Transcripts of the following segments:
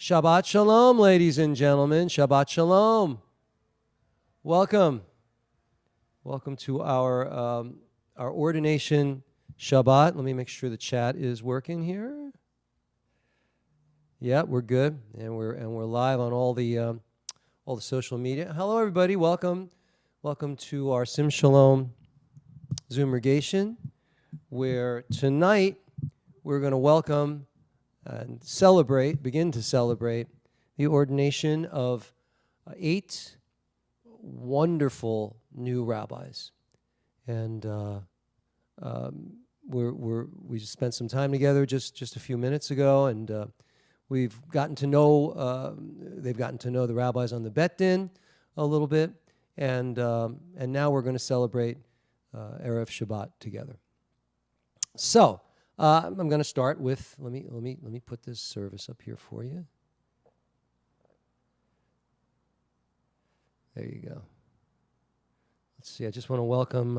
Shabbat Shalom, ladies and gentlemen. Shabbat Shalom. Welcome. Welcome to our ordination Shabbat. Let me make sure the chat is working here. Yeah, we're good, and we're live on all the social media. Hello, everybody. Welcome to our Sim Shalom Zoomregation, where tonight we're going to welcome and begin to celebrate the ordination of 8 wonderful new rabbis. And we just spent some time together just a few minutes ago, and we've gotten to know they've gotten to know the rabbis on the Bet Din a little bit, and now we're going to celebrate Erev Shabbat together. So I'm going to start with let me put this service up here for you. There you go. Let's see. I just want to welcome.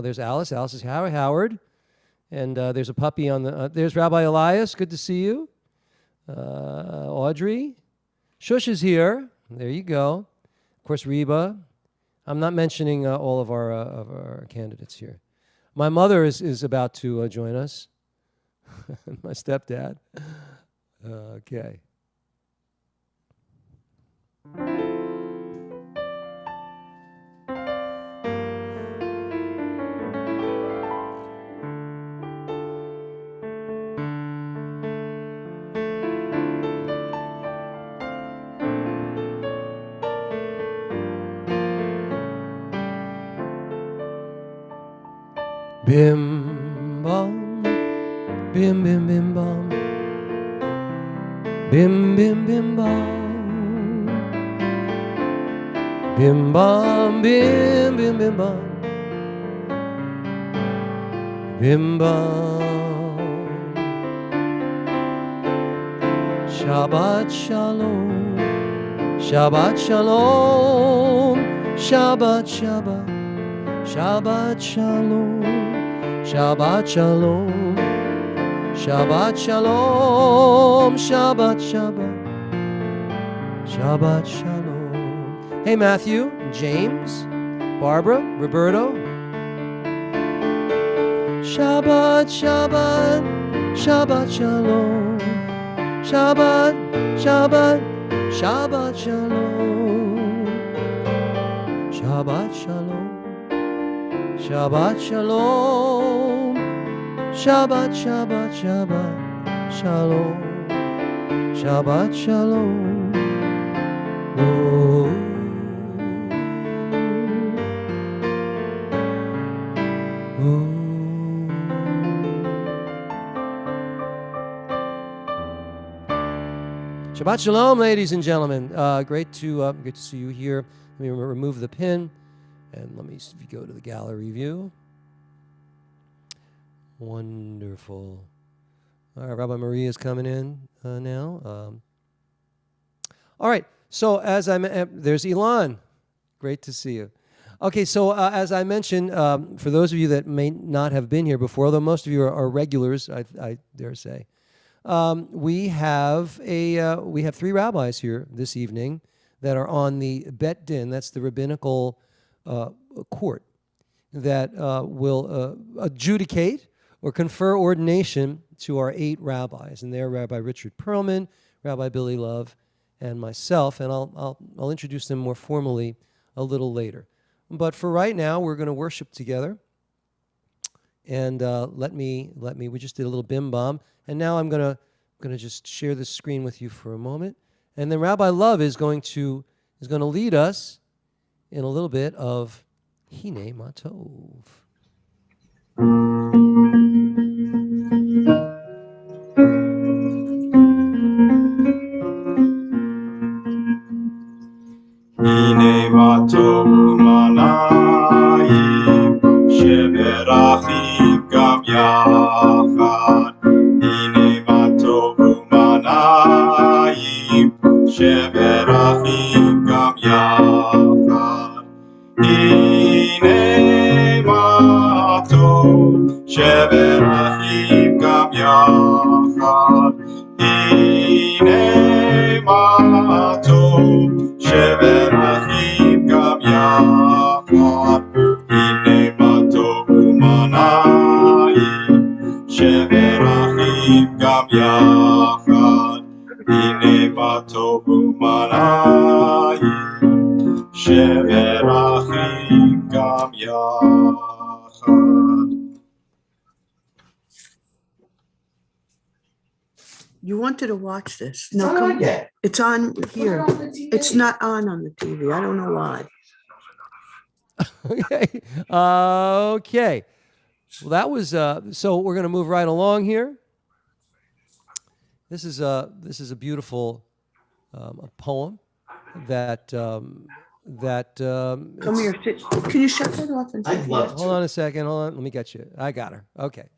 There's Alice. Alice is Howard, and there's a puppy on the. There's Rabbi Elias. Good to see you. Audrey, Shush is here. There you go. Of course, Reba. I'm not mentioning all of our candidates here. My mother is about to join us. My stepdad. Okay. Bim bam, bim bim bim bam, bim bim bim bam, bim bam, bim bim bim bam, bim bam. Shabbat shalom, Shabbat shalom, Shabbat Shabbat, Shabbat shalom. Shabbat Shalom, Shabbat Shalom, Shabbat Shabbat, Shabbat Shalom. Hey, Matthew, James, Barbara, Roberto. Shabbat Shabbat, Shabbat Shalom, Shabbat Shabbat, Shabbat Shalom, Shabbat Shalom. Shabbat Shalom, Shabbat Shabbat Shabbat Shalom, Shabbat Shalom. Oh. Oh. Shabbat Shalom, ladies and gentlemen. Great to see you here. Let me remove the pin. And let me go to the gallery view. Wonderful. All right, Rabbi Maria is coming in now. All right, so there's Elon. Great to see you. Okay, so as I mentioned, for those of you that may not have been here before, although most of you are regulars, I dare say, we have 3 rabbis here this evening that are on the Bet Din. That's the Rabbinical court that will adjudicate or confer ordination to our 8 rabbis, and they're Rabbi Richard Perlman, Rabbi Billy Love, and myself. And I'll introduce them more formally a little later. But for right now, we're going to worship together. And we just did a little bim bam, and now I'm going to just share the screen with you for a moment, and then Rabbi Love is going to lead us in a little bit of Hine Matov. Hine Matov Manayim Sheberachim Gam Yachad. Hine Matov Manayim Sheberachim Gam Yachad. Hine Matov Sheberachim Gam Yachad. Hine מה טוב, שבר אחים גם יחד. הנה מה טוב ומה נעים, שבר אחים גם יחד. הנה מה טוב ומה נעים, שבר אחים גם יחד. You wanted to watch this. It's not on yet. It's on here. Put it on the TV. It's not on the TV. I don't know why. Okay. Okay. Well, that was so. We're going to move right along here. This is a beautiful a poem that Come here. Can you shut that off? And I'd love Hold on a second. Hold on. Let me get you. I got her. Okay.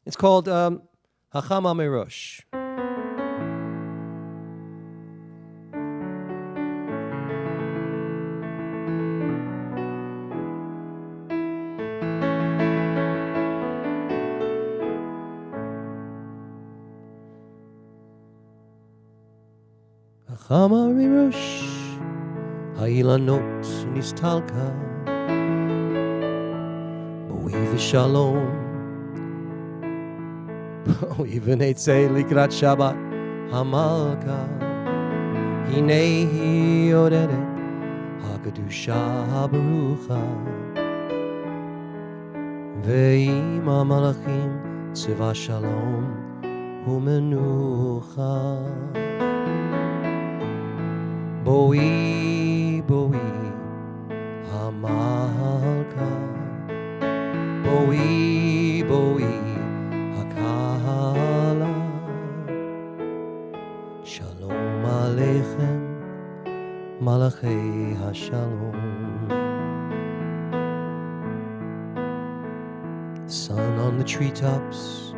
It's called Hachama Merosh. Hachama Merosh, Ha'ilanot Nistalka, Boi v'shalom, Boi v'neitzei likrat Shabbat, Hamalka, Hinei yoredet, HaKadusha HaBarucha, Ve'im HaMalachim, Tzeva Shalom, U'menucha. Boi, boi, hamalka. Boi, boi, hakala. Shalom aleichem, malachei hashalom. The sun on the treetops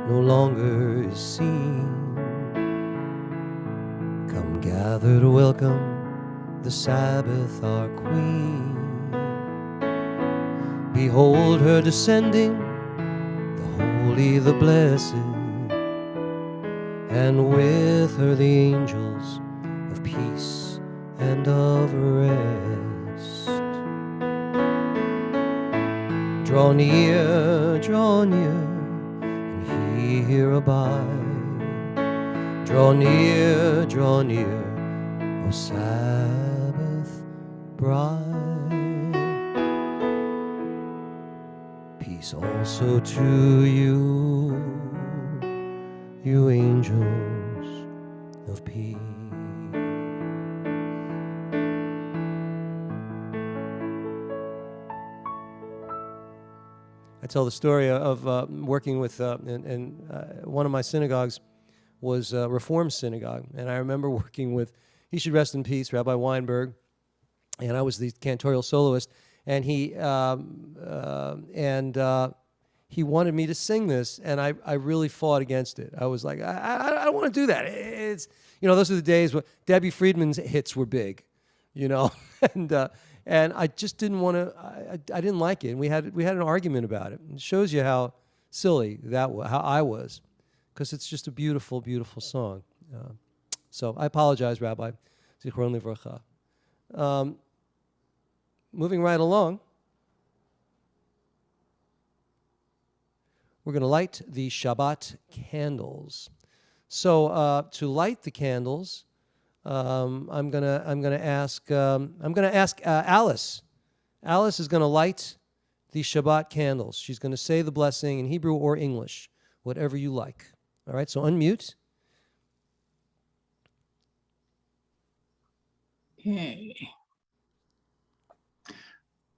no longer is seen. Come gather to welcome the Sabbath, our Queen. Behold her descending, the holy, the blessed, and with her the angels of peace and of rest. Draw near, and here abide. Draw near, O Sabbath bride. Peace also to you, you angels of peace. I tell the story of working with, one of my synagogues was a Reform synagogue. And I remember working with, he should rest in peace, Rabbi Weinberg, and I was the cantorial soloist, and he wanted me to sing this, and I really fought against it. I was like, I don't want to do that. It's, those are the days when Debbie Friedman's hits were big, and I just didn't want to, I didn't like it, and we had an argument about it. It shows you how silly how I was, because it's just a beautiful, beautiful song. So I apologize, Rabbi. Zichron livracha. Moving right along, we're going to light the Shabbat candles. So to light the candles, I'm gonna ask Alice. Alice is going to light the Shabbat candles. She's going to say the blessing in Hebrew or English, whatever you like. All right, so unmute. Okay.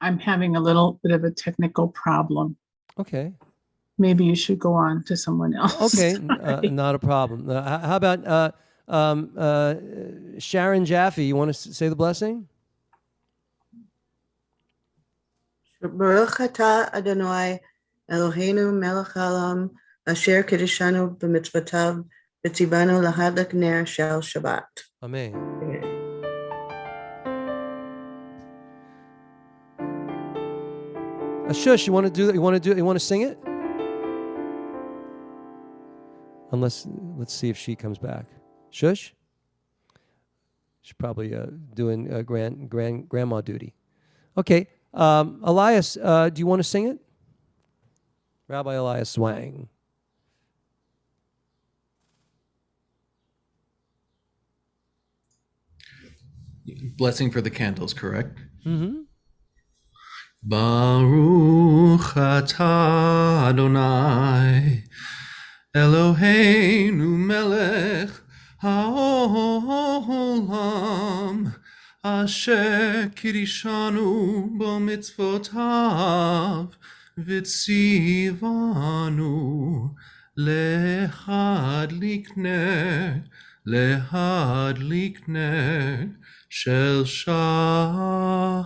I'm having a little bit of a technical problem. Okay. Maybe you should go on to someone else. Okay, not a problem. How about Sharon Jaffe? You want to say the blessing? Baruch atah Adonai Eloheinu melech haolam asher kiddushanu b'mitzvotav v'tzivanu lahadlik ner shel Shabbat. Amen. Shush, you want to do that? You want to sing it? Let's see if she comes back. Shush. She's probably doing grandma duty. Okay, Elias, do you want to sing it? Rabbi Elias Swang. Blessing for the candles, correct? Mm-hmm. Baruch atah Adonai Eloheinu melech haolam asher kirishanu b'mitzvotav v'tzivanu lehadlik ner shel Shabbat.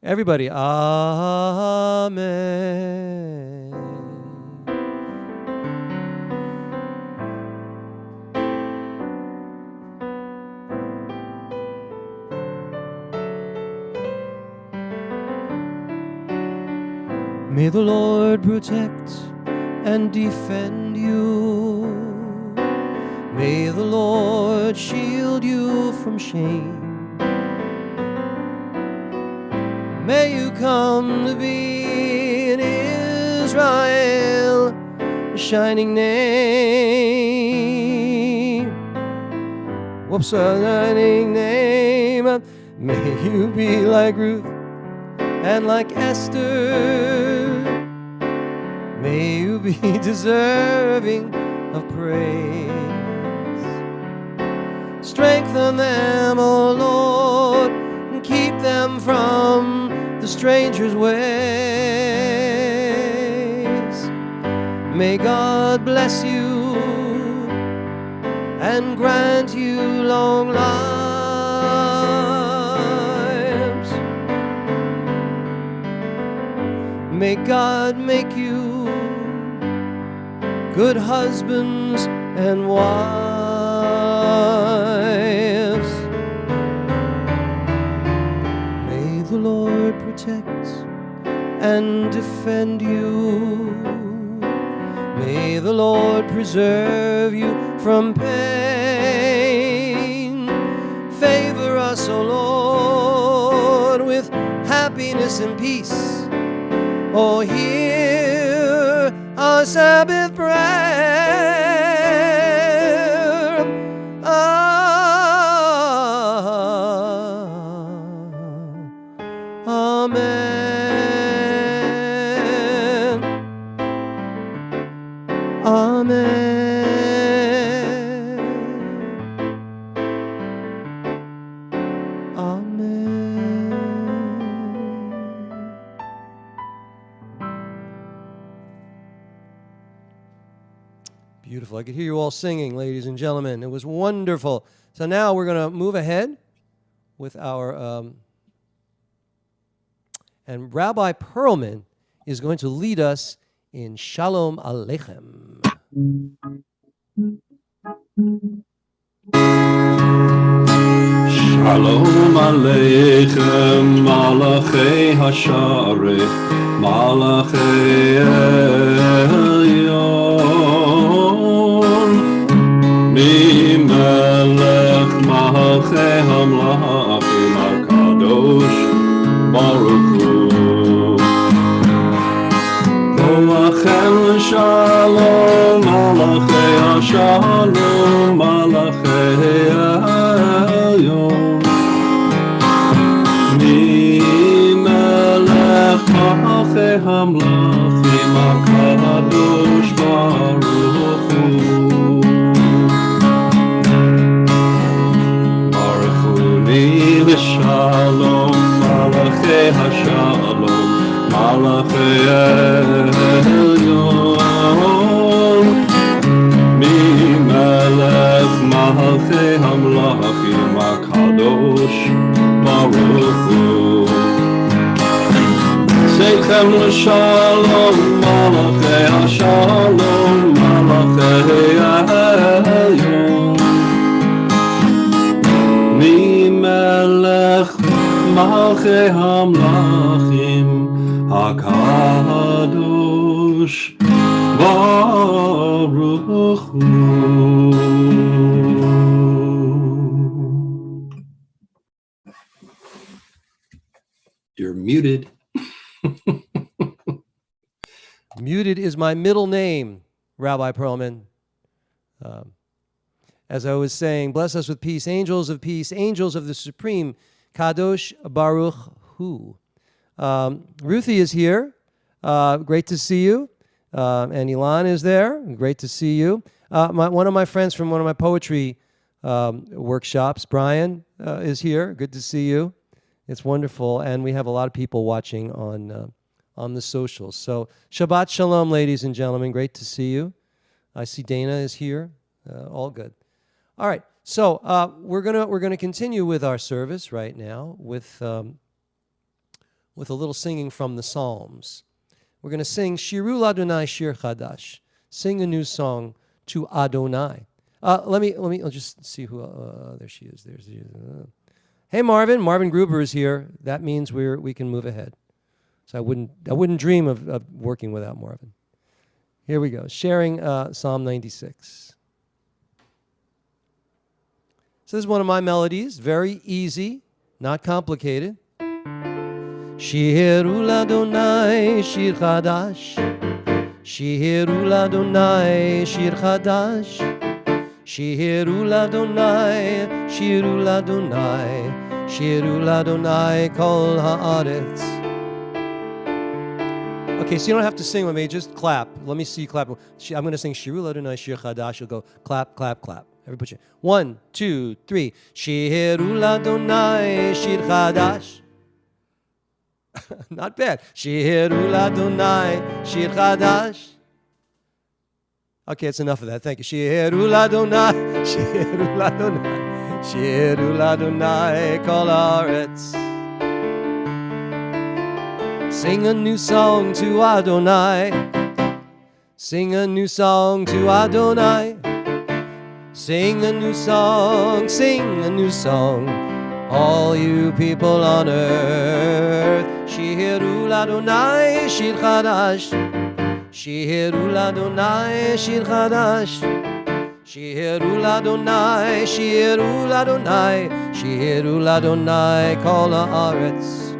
Everybody, Amen. May the Lord protect and defend you. May the Lord shield you from shame. May you come to be in Israel a shining name. A shining name. May you be like Ruth and like Esther. May you be deserving of praise. Strengthen them, O Lord, and keep them from the stranger's ways. May God bless you and grant you long lives. May God make you good husbands and wives. May the Lord protect and defend you. May the Lord preserve you from pain. Favor us, O Lord, with happiness and peace. Oh, hear our Sabbath prayer. Amen. Amen. Amen. Beautiful. I could hear you all singing, ladies and gentlemen. It was wonderful. So now we're going to move ahead with our, and Rabbi Perlman is going to lead us in Shalom Aleichem. Shalom Aleichem, Malachei Hashareh, Malachei Elyon, Mimelech Malachei Hamlachim HaKadosh Baruch Hu. Malachem Shalom, Malachei Hashalom, Malachei Elyon, Mimelech Malachei Hamlachim HaKadosh Baruch Hu. Baruch Hu Ni L'Shalom, Malachei Hashalom, Malachei Elyon, Mimelech Malachei Hamlachim HaKadosh Baruch Hu. Seichem L'Shalom, Malachei Hashalom, Malachei Elyon, Mimelech Malachei Hamlachim HaKadosh Baruch Hu. You're muted. Muted is my middle name, Rabbi Perlman. As I was saying, bless us with peace, angels of the supreme, Kadosh Baruch Hu. Ruthie is here. Great to see you. And Ilan is there. Great to see you. One of my friends from one of my poetry workshops, Brian, is here. Good to see you. It's wonderful. And we have a lot of people watching on the socials. So Shabbat Shalom, ladies and gentlemen. Great to see you. I see Dana is here. All good. All right. So we're gonna continue with our service right now with a little singing from the Psalms. We're going to sing Shiru Ladonai Shir Chadash. Sing a new song to Adonai. Let me. I'll just see who. There she is. Hey, Marvin Gruber is here. That means we can move ahead. So I wouldn't dream of working without Marvin. Here we go. Sharing Psalm 96. So this is one of my melodies. Very easy, not complicated. Shiru Ladonai Shir Chadash. Shiru Ladonai Shir Chadash. Shiru Ladonai, Shiru Ladonai, Shiru Ladonai Kol Haaretz. Okay, so you don't have to sing with me, just clap. Let me see you clap. I'm going to sing Shiru Ladonai Shir Chadash. You'll go clap, clap, clap. Everybody put your 1, 2, 3. Shiru Ladonai Shir Chadash. Not bad. Shiru Ladonai Shir Chadash. Okay, it's enough of that. Thank you. Shiru Ladonai, Shiru Ladonai, Shiru Ladonai Kol Haaretz. Sing a new song to Adonai. Sing a new song to Adonai. Sing a new song, sing a new song. All you people on earth. Shiru Ladonai Shir Chadash. Shiru Ladonai Shir Chadash. Shiru Ladonai, Shiru Ladonai, Shiru Ladonai Kol Haaretz.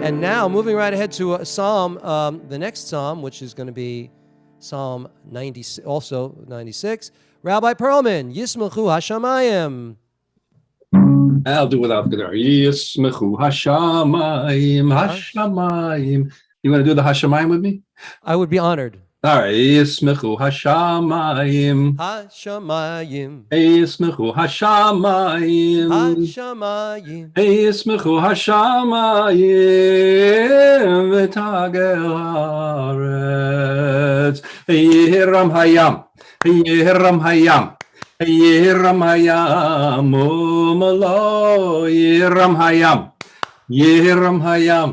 And now, moving right ahead to a psalm, the next psalm, which is going to be Psalm 90, also 96. Rabbi Perlman, Yismachu Hashamayim. I'll do without the Yismechu Hashamayim, Hashamayim. You want to do the Hashamayim with me? I would be honored. All right. Yismechu Hashamayim. Hashamayim. Yismechu Hashamayim. Hashamayim. Yismechu Hashamayim. V'tagel haaretz. Yehiram hayam. Yehiram hayam. Yehiram hayam. Umalo. Yehiram hayam. Yehiram hayam.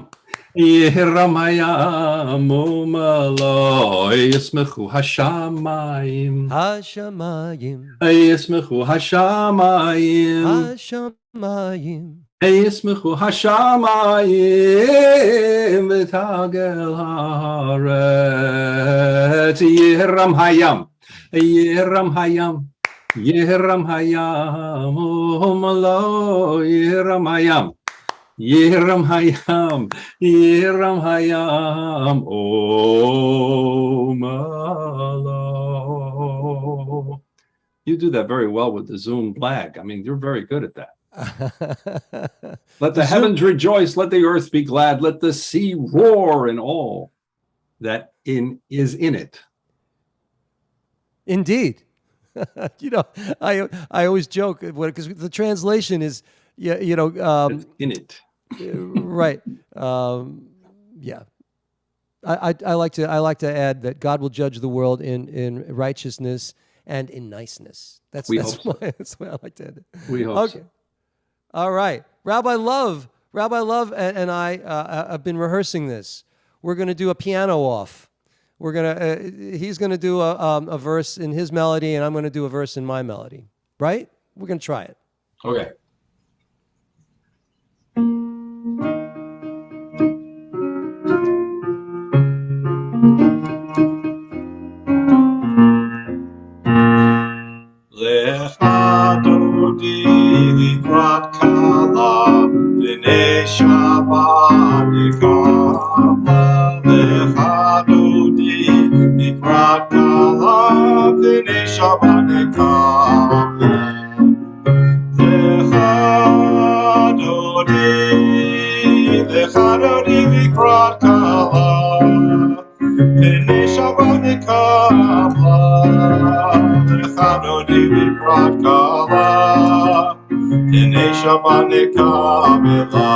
Yehiram hayam. Umalo. Yismechu Hashamayim. Hashamayim. Yismechu Hashamayim. Hashamayim. Yismechu Hashamayim. V'tagel haaretz. Yehiram hayam. Yehiram hayam. Yehiram hayam. Umalo. Yehiram hayam. Yehiram hayam, Yehiram hayam, Omalo. You do that very well with the Zoom blag. I mean, you're very good at that. Let the heavens rejoice, let the earth be glad, let the sea roar, and all that is in it. Indeed. I always joke because the translation is, It's in it. Right. Yeah. I like to add that God will judge the world in righteousness and in niceness. That's why I like to add it. We hope so. All right. Rabbi Love and I have been rehearsing this. We're going to do a piano off. He's going to do a verse in his melody, and I'm going to do a verse in my melody. Right? We're going to try it. Okay. Lecha Dodi Likrat Kala Pnei Shabbat Nekabla Lecha Dodi Likrat Kala Pnei Shabbat Nekabla Lecha Dodi Likrat Kala Pnei Shabbat Nekabla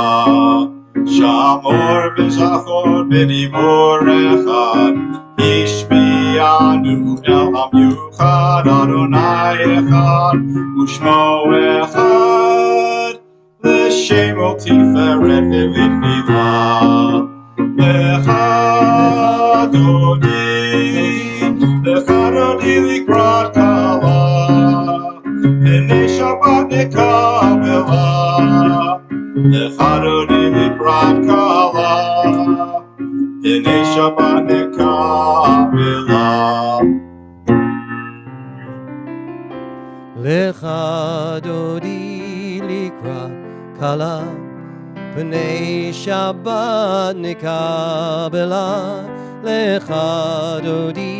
Shamor v'zachor b'dibur echad Ishmianu el ham yuchad Adonai echad U'shmo echad L'shemo tiferet v'litfilah Lecha Dodi likrat kala Pnei Shabbat nekabela Lecha Dodi likrat kala Pnei Shabbat nekabela Lecha Dodi likrat kala Pnei Shabbat nekabela Lecha Dodi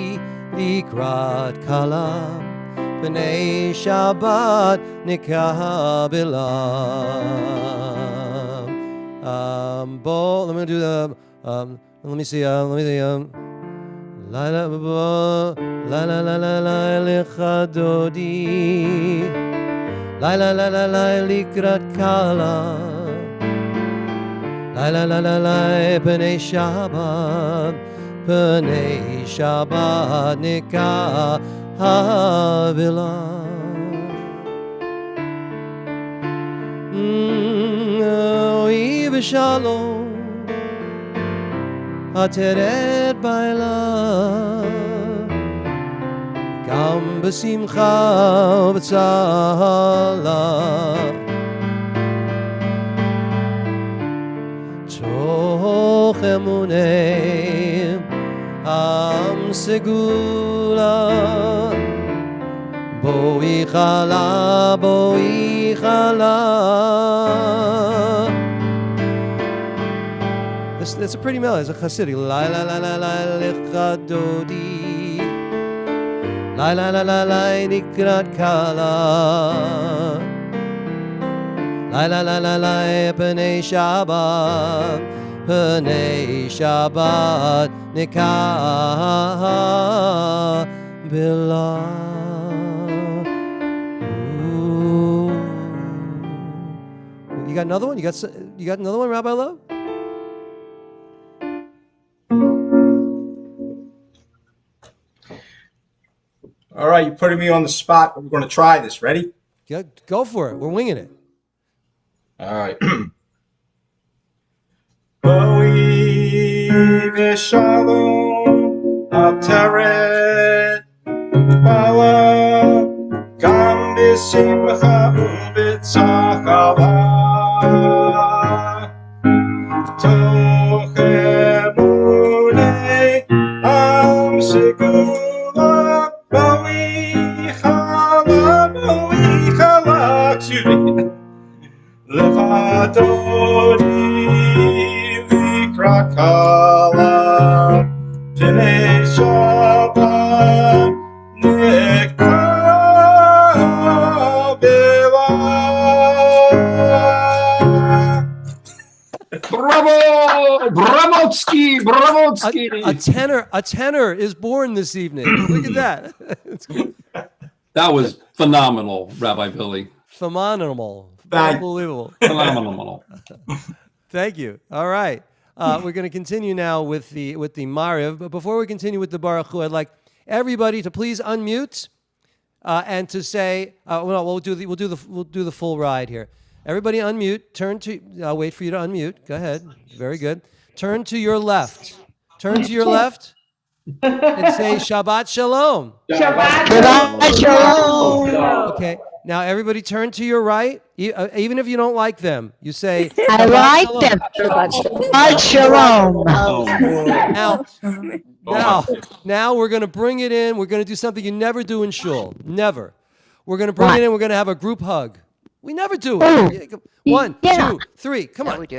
likrat kala Pnei Shabbat nekabela. Let me do the. Let me see. La la la la la la lecha dodi. La la la la la likrat kala. La la la la la Pnei Shabbat. Pnei Shabbat nekabela. Shalom, ateret baila, gam besimcha v'tzala, toch emunei am segula, boi chala. That's a pretty melody. It's a Hasidic. La la la la la lecha dodi. La la la la la nikrat kala. La la la la la Pnei Shabbat. Pnei Shabbat nekabela. You got another one? You got another one, Rabbi Love? All right, you're putting me on the spot. We're going to try this. Ready? Yeah, go for it. We're winging it. All right. Boi v'shalom ateret bala gam b'simcha u'b'tzachara toch emunei am segula boi chala, excuse me. Lecha Dodi likrat kala Pnei Shabbat nekabela. Bravo! Bravotsky! A tenor is born this evening. Look at that. It's good. That was phenomenal, Rabbi Billy. Phenomenal. Thank- Unbelievable. Phenomenal. Thank you. All right. We're going to continue now with the Mariv. But before we continue with the Baruch Hu, I'd like everybody to please unmute and to say, we'll do the full ride here. Everybody unmute. I'll wait for you to unmute. Go ahead. Very good. Turn to your left. Turn to your left and say Shabbat Shalom. Shabbat Shalom. Okay. Now everybody turn to your right. Even if you don't like them, you say I Shabbat like Shalom. them. Shabbat Shalom. Now we're going to bring it in. We're going to do something you never do in shul. Never. We're going to bring it in. We're going to have a group hug. We never do it. 1, 2, 3. Come on. We do.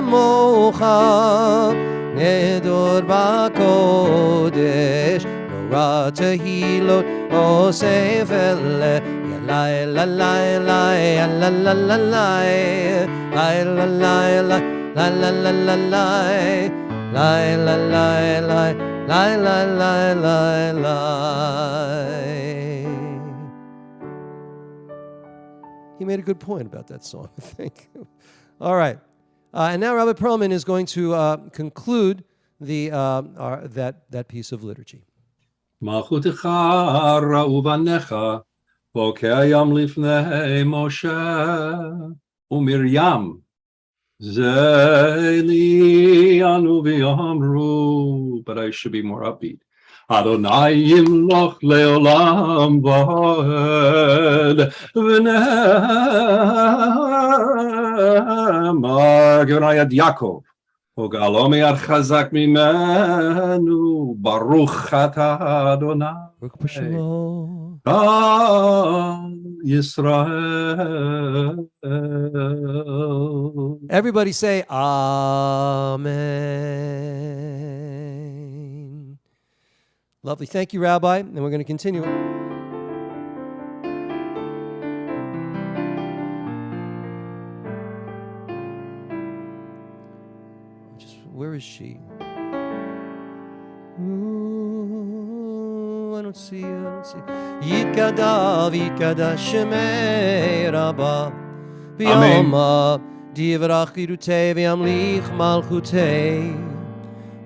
kamocha nedor bakodesh nora tehilot osef ele yalai lalai lai la la lai lai la lai lai la la la la lai lai la lai lai lai la lai lai lai. He made a good point about that song, I think. All right. And now Rabbi Perlman is going to conclude that piece of liturgy. Malchutecha ra'u banecha v'okayam lifnei Moshe u'Miriam Zeli anu v'yamru, but I should be more upbeat. Adonai yimloch leolam v'ed v'ne'emar Adonai ad Yaakov וגאלומי עד חזק ממנו, ברוך אתה אדוני, ישראל. Everybody say Amen. Lovely. Thank you, Rabbi. And we're going to continue. Where is she? Ooh, I don't see her. Yitkadav, Yitkadav, Shemei Rabba, V'yoma, Divrach Yirutei, V'yamlich Malchutei,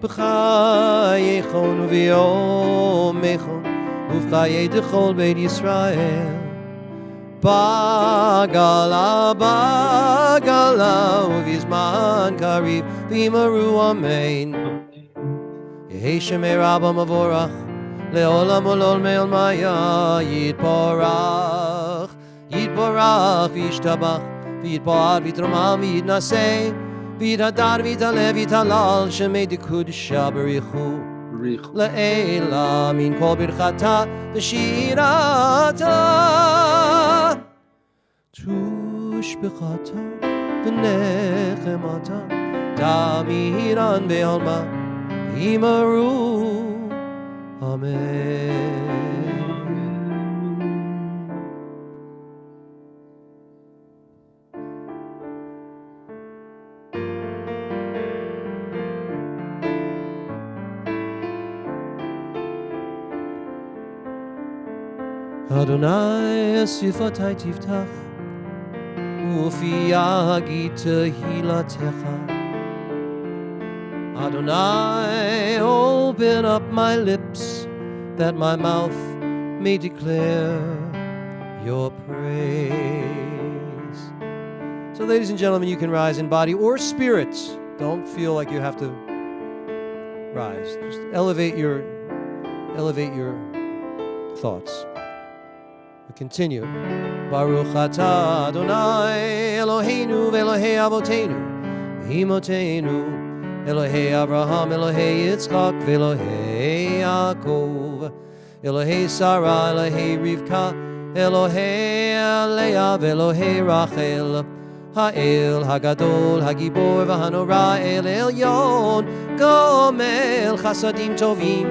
B'chayechon V'yomechon, Uv'chayei Dechol Beit Yisrael, Bagala, Bagala, Uv'yizman Kariv, V'yimaru Amen. Yehi Shemei Rabba Mavorach, Le'olam Olol Me'ol Maya, Yitporach, Yitporach, V'yishtabach, V'yitpo'ad, V'yitromam, V'yitnaseh, V'yitadar, V'yitaleh, V'yitalal, Shemei Dikud Shabarichu, Le'ela, Min Kol Birchata, V'shirata, Tushbechata, V'nechemata, Damiran Be'alma, Imaru, Amen. Adonai sifatai tiftach, ufi yagid tehilatecha. Adonai, open up my lips, that my mouth may declare your praise. So, ladies and gentlemen, you can rise in body or spirit. Don't feel like you have to rise. Just elevate your thoughts. We continue. Baruch atah Adonai Eloheinu ve'Elohei avotenu v'imotenu Elohei Avraham, Elohei Yitzchak, Elohei Yaakov, Elohei Sarah, Elohei Rivka, Elohei Leah, Elohei Rachel, Ha'el, Hagadol, Hagibor, V'hanora, El Elyon, Gomel, Chasadim Tovim,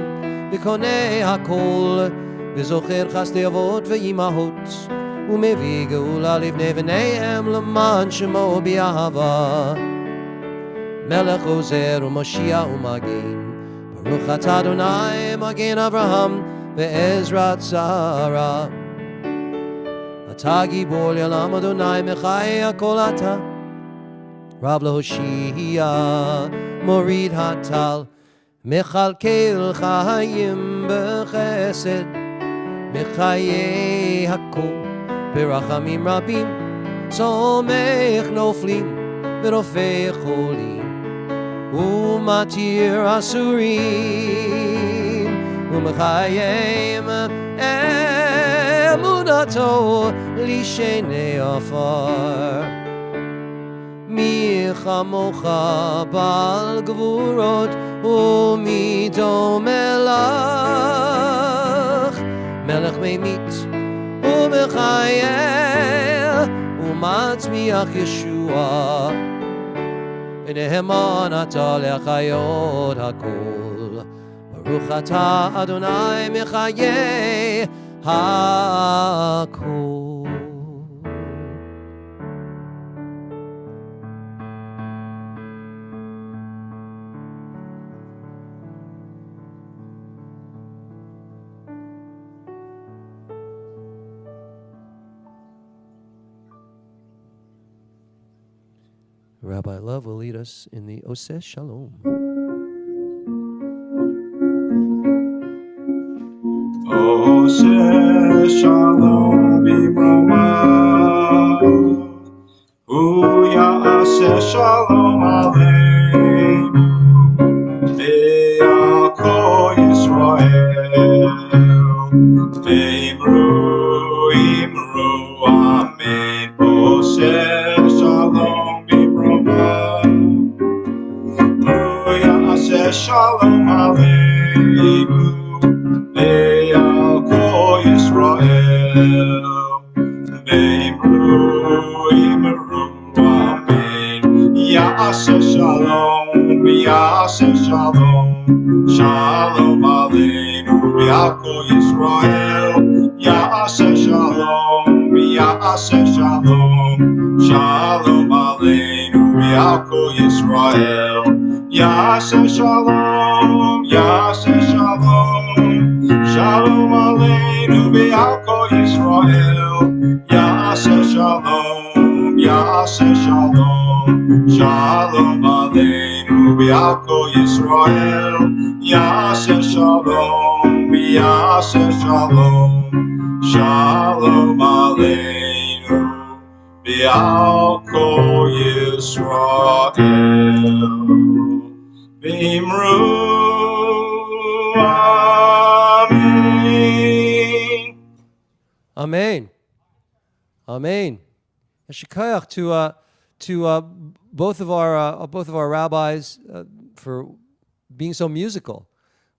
V'konei Hakol, V'zocher Chasdei Avot V'imahot, U'mevi Geula Livnei V'neihem, L'man Shemo B'Ahava, Melech Ozer u'Mashiach u'Magen, Baruch atah Adonai Magen Avraham ve'Ezrat Sarah. Atah Gibor Le'olam Adonai Mechai Hakol Atah, Rav Lehoshia Morid Hatal, Mechalkel Chayim B'Chesed, Mechayei Hakol B'Rachamim Rabim, Somech Noflim V'Rofei Cholim, Umatir Asurim, Umechayim Emunato Lishenei Afar. Mi chamocha bal gvurot umi domelach, Melech meimit umechayel umatzmiach Yeshua. ונאמן אתה לחיות הכל. ברוך אתה אדוני מחיי הכל. Rabbi Love will lead us in the Oseh Shalom. Oseh Shalom Bimroma, Uyaseh Shalom Aleinu, Be'al Yisrael, Be'imru Imru Amen. Oseh Shalom Bimroma, Uyaseh Shalom Aleinu, Be'al Kol Yisrael, Be'imru Imru Amen. Ya'aseh Shalom, Ya'aseh Shalom, Shalom Aleinu, Be'al Kol Yisrael. Ya'aseh Shalom, Ya'aseh Shalom, Shalom Aleinu, Be'al Kol Yisrael. Ya'aseh Shalom, Ya'aseh Shalom, Shalom Aleinu Be'al Kol Yisrael. Ya'aseh Shalom, Ya'aseh Shalom, Shalom Aleinu Be'al Kol Yisrael. Ya'aseh Shalom, Ya'aseh Shalom, Shalom Aleinu Be'al Kol Yisrael. Bimru Amen. Amen. Amen. Shikayach to both of our rabbis for being so musical.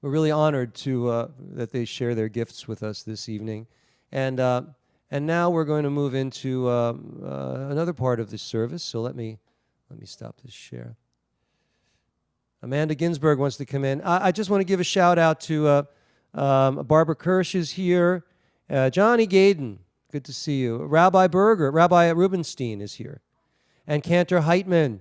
We're really honored to that they share their gifts with us this evening, and now we're going to move into another part of this service. So let me stop this share. Amanda Ginsburg wants to come in. I just want to give a shout out to Barbara Kirsch is here. Johnny Gaden, good to see you. Rabbi Berger, Rabbi Rubenstein is here. And Cantor Heitman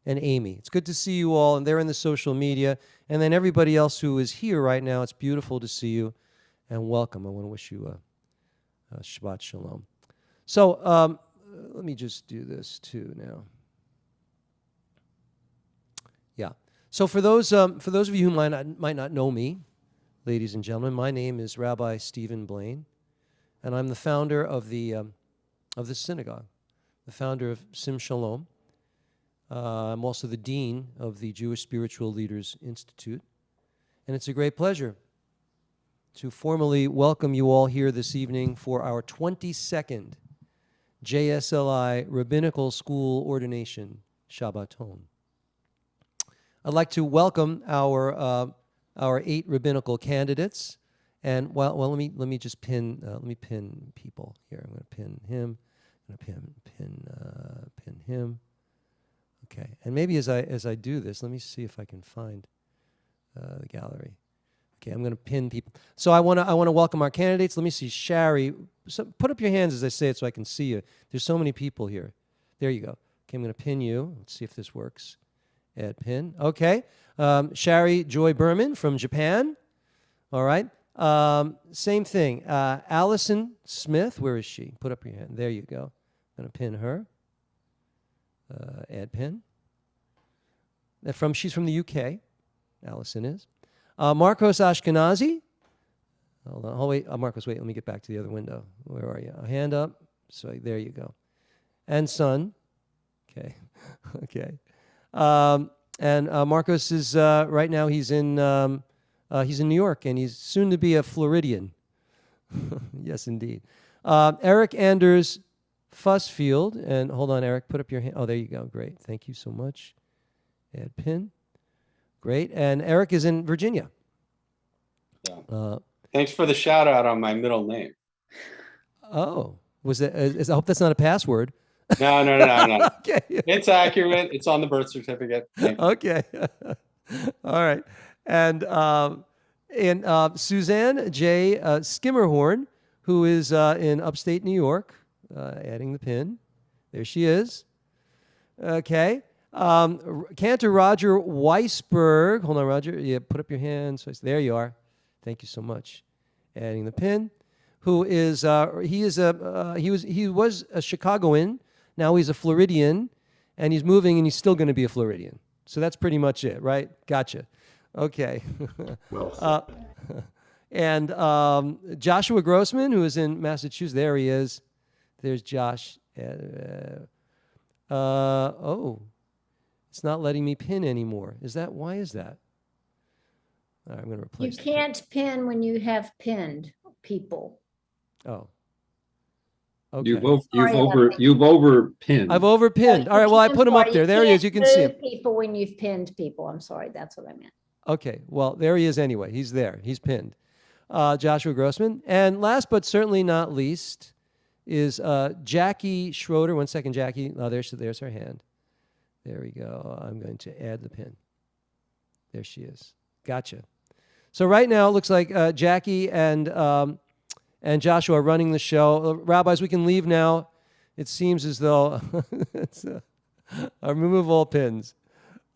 and Amy. It's good to see you all, and they're in the social media. And then everybody else who is here right now, it's beautiful to see you, and welcome. I want to wish you a Shabbat Shalom. So let me just do this too now. Yeah. So for those of you who might not know me, ladies and gentlemen, my name is Rabbi Stephen Blaine, and I'm the founder of the synagogue, the founder of Sim Shalom. I'm also the dean of the Jewish Spiritual Leaders Institute, and it's a great pleasure to formally welcome you all here this evening for our 22nd JSLI Rabbinical School Ordination Shabbaton. I'd like to welcome our 8 rabbinical candidates, and well, let me just pin people here. I'm going to pin him. I'm going to pin him. Okay, and maybe as I do this, let me see if I can find the gallery. Okay, I'm going to pin people. So I want to welcome our candidates. Let me see, Shari. So put up your hands as I say it so I can see you. There's so many people here. There you go. Okay, I'm going to pin you. Let's see if this works. Add pin. Okay. Shari Joy Berman from Japan. All right. Same thing. Allison Smith. Where is she? Put up your hand. There you go. I'm going to pin her. Add pin. She's from the UK. Allison is. Marcos Ashkenazi. Hold on. Oh, wait. Marcos, wait. Let me get back to the other window. Where are you? A hand up. So there you go. And son. Okay. Okay. And Marcos is right now. He's in New York, and he's soon to be a Floridian. Yes, indeed. Eric Anders Fussfield, and hold on, Eric, put up your hand. Oh, there you go. Great, thank you so much. Add pin. Great, and Eric is in Virginia. Yeah. Thanks for the shout out on my middle name. Oh, was that? I hope that's not a password. No. Okay. It's accurate. It's on the birth certificate. Thank you. Okay. All right. And Suzanne J. Skimmerhorn, who is in upstate New York, adding the pin. There she is. Okay. Cantor Roger Weisberg. Hold on, Roger. Yeah, put up your hand. So there you are. Thank you so much. Adding the pin. Who is he was a Chicagoan. Now he's a Floridian, and he's moving, and he's still going to be a Floridian. So that's pretty much it, right? Gotcha. Okay. Well, and Joshua Grossman, who is in Massachusetts. There he is. There's Josh. It's not letting me pin anymore. Why is that? All right, I'm going to You replace. can't pin when you have pinned people. Oh. Okay. You've overpinned. I've overpinned. All right. Well, I put him up there. There he is. You can see him. People when you've pinned people. I'm sorry. That's what I meant. Okay. Well, there he is anyway. He's there. He's pinned. Joshua Grossman. And last but certainly not least is Jackie Schroeder. 1 second, Jackie. Oh, there's her hand. There we go. I'm going to add the pin. There she is. Gotcha. So right now it looks like Jackie and Joshua are running the show. Rabbis, we can leave now. It seems as though I remove all pins.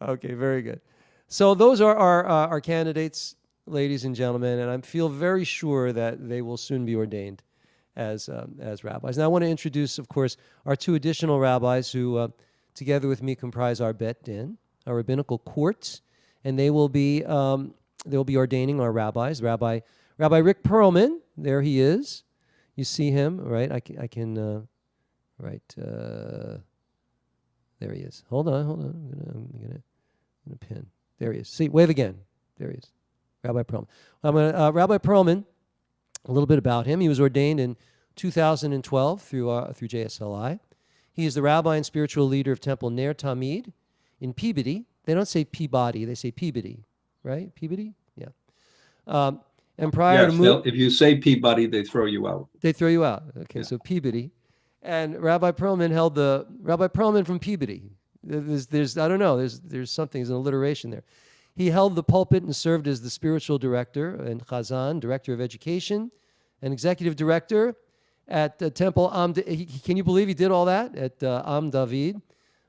Okay, very good. So those are our candidates, ladies and gentlemen, and I feel very sure that they will soon be ordained as rabbis. Now I want to introduce, of course, our two additional rabbis who, together with me, comprise our Bet Din, our rabbinical court, and they will be ordaining our rabbis. Rabbi Rick Perlman, there he is. You see him, right? I can right. There he is. Hold on. I'm gonna pin. There he is. See, wave again. There he is. Rabbi Perlman. Rabbi Perlman. A little bit about him. He was ordained in 2012 through JSLI. He is the rabbi and spiritual leader of Temple Ner Tamid in Peabody. They don't say Peabody, they say Peabody, right? Peabody? Yeah. And prior to if you say Peabody, they throw you out. They throw you out. Okay, yeah. So Peabody. And Rabbi Perlman held Rabbi Perlman from Peabody. There's I don't know, there's something, there's an alliteration there. He held the pulpit and served as the spiritual director and Chazan, director of education, and executive director at the Temple Am. Can you believe he did all that at Am David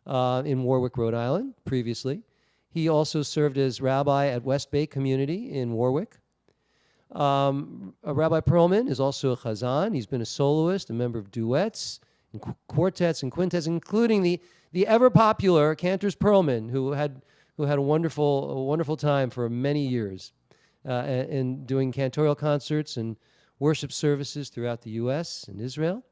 in Warwick, Rhode Island, previously? He also served as rabbi at West Bay Community in Warwick. Rabbi Perlman is also a Chazan. He's been a soloist, a member of duets, and quartets and quintets, including the ever popular Cantors Perlman, who had a wonderful time for many years in doing cantorial concerts and worship services throughout the U.S. and Israel.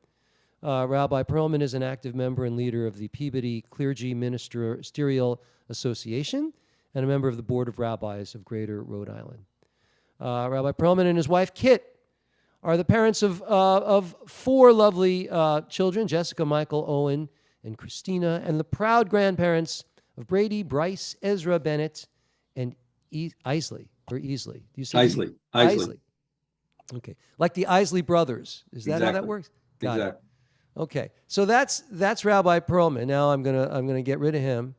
Rabbi Perlman is an active member and leader of the Peabody Clergy Ministerial Association and a member of the Board of Rabbis of Greater Rhode Island. Rabbi Perlman and his wife, Kit, are the parents of four lovely children, Jessica, Michael, Owen, and Christina, and the proud grandparents of Brady, Bryce, Ezra, Bennett, and Isley, or Easley. Do you say Isley? Okay, like the Isley brothers. Is that how that works? Got it. Okay, so that's Rabbi Perlman. Now I'm gonna get rid of him,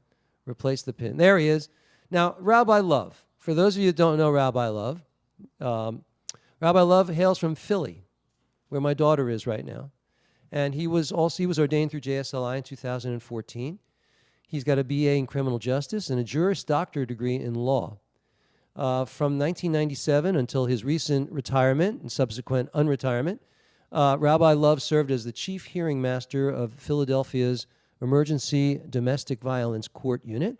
replace the pin. There he is. Now Rabbi Love. For those of you that don't know Rabbi Love, Rabbi Love hails from Philly, where my daughter is right now, and he was ordained through JSLI in 2014. He's got a BA in criminal justice and a Juris Doctor degree in law. From 1997 until his recent retirement and subsequent unretirement, Rabbi Love served as the chief hearing master of Philadelphia's Emergency Domestic Violence Court Unit,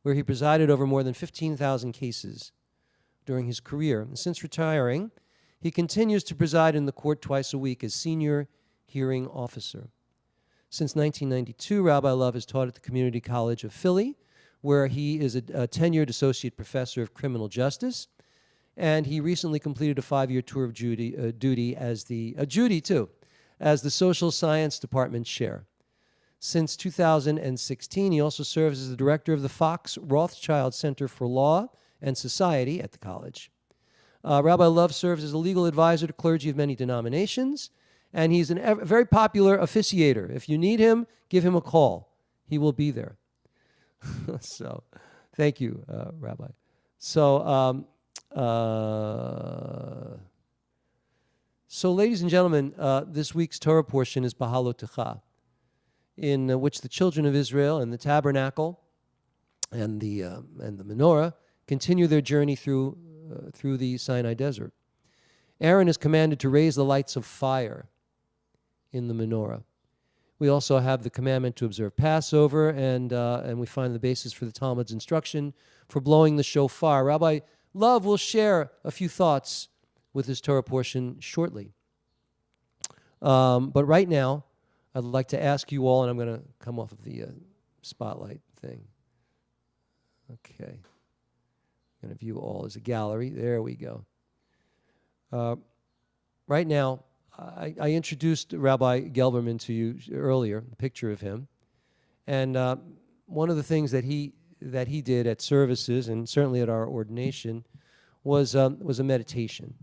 where he presided over more than 15,000 cases during his career. And since retiring, he continues to preside in the court twice a week as senior hearing officer. Since 1992, Rabbi Love has taught at the Community College of Philly, where he is a tenured associate professor of criminal justice, and he recently completed a 5-year tour of duty as the social science department chair. Since 2016, he also serves as the director of the Fox Rothschild Center for Law and Society at the college. Rabbi Love serves as a legal advisor to clergy of many denominations And he's a very popular officiator. If you need him, give him a call. He will be there. So, thank you, Rabbi. So, ladies and gentlemen, this week's Torah portion is Bahalotecha, in which the children of Israel and the tabernacle and the menorah continue their journey through the Sinai desert. Aaron is commanded to raise the lights of fire in the menorah. We also have the commandment to observe Passover, and we find the basis for the Talmud's instruction for blowing the shofar. Rabbi Love will share a few thoughts with this Torah portion shortly. But right now, I'd like to ask you all, and I'm going to come off of the spotlight thing. Okay. I'm going to view all as a gallery. There we go. Right now, I introduced Rabbi Gelberman to you earlier, a picture of him. And one of the things that he did at services, and certainly at our ordination, was a meditation.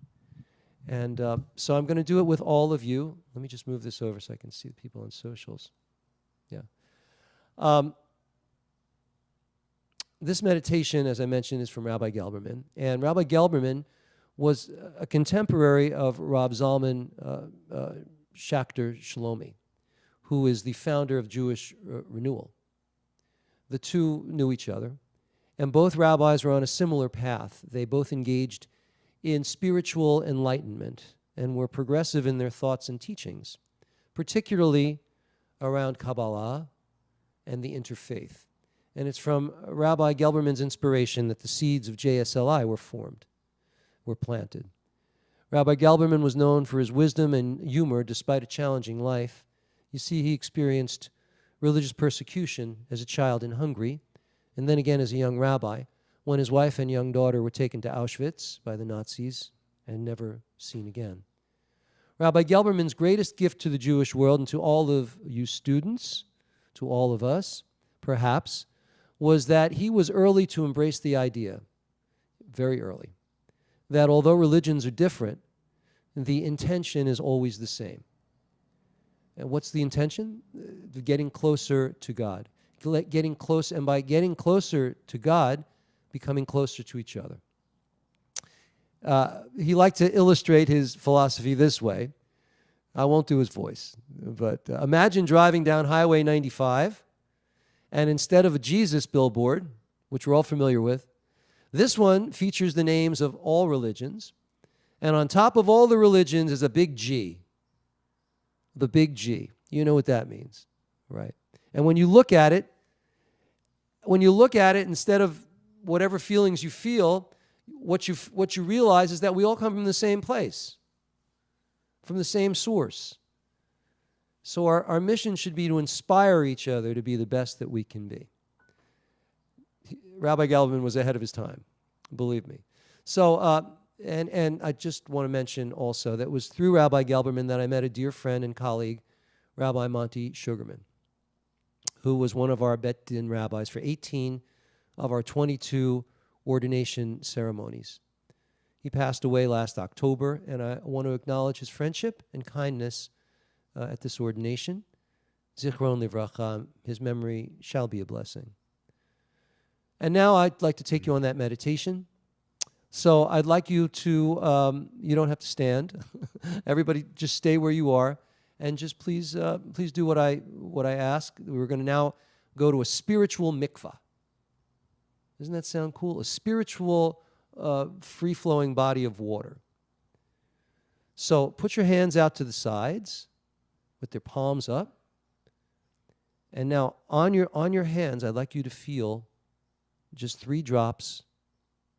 And so I'm going to do it with all of you. Let me just move this over so I can see the people on socials. Yeah. This meditation, as I mentioned, is from Rabbi Gelberman. And Rabbi Gelberman was a contemporary of Rav Zalman Schachter Shalomi, who is the founder of Jewish Renewal. The two knew each other, and both rabbis were on a similar path. They both engaged in spiritual enlightenment and were progressive in their thoughts and teachings, particularly around Kabbalah and the interfaith. And it's from Rabbi Gelberman's inspiration that the seeds of JSLI were planted. Rabbi Gelberman was known for his wisdom and humor despite a challenging life. You see, he experienced religious persecution as a child in Hungary, and then again as a young rabbi, when his wife and young daughter were taken to Auschwitz by the Nazis and never seen again. Rabbi Gelberman's greatest gift to the Jewish world and to all of you students, to all of us, perhaps, was that he was early to embrace the idea, very early, that although religions are different, the intention is always the same. And what's the intention? Getting closer to God. Getting close, and by getting closer to God, becoming closer to each other. He liked to illustrate his philosophy this way. I won't do his voice, but imagine driving down Highway 95, and instead of a Jesus billboard, which we're all familiar with, this one features the names of all religions, and on top of all the religions is a big G. The big G. You know what that means, right? And when you look at it, instead of whatever feelings you feel, what you realize is that we all come from the same place, from the same source. So our mission should be to inspire each other to be the best that we can be. Rabbi Gelberman was ahead of his time, believe me. So, and I just want to mention also that it was through Rabbi Gelberman that I met a dear friend and colleague, Rabbi Monty Sugarman, who was one of our Bet Din rabbis for 18 of our 22 ordination ceremonies. He passed away last October, and I want to acknowledge his friendship and kindness at this ordination. Zichron Livracha, his memory shall be a blessing. And now I'd like to take you on that meditation. So I'd like you to, you don't have to stand. Everybody just stay where you are, and just please do what I ask. We're going to now go to a spiritual mikvah. Doesn't that sound cool? A spiritual, free-flowing body of water. So put your hands out to the sides with their palms up. And now on your hands, I'd like you to feel just 3 drops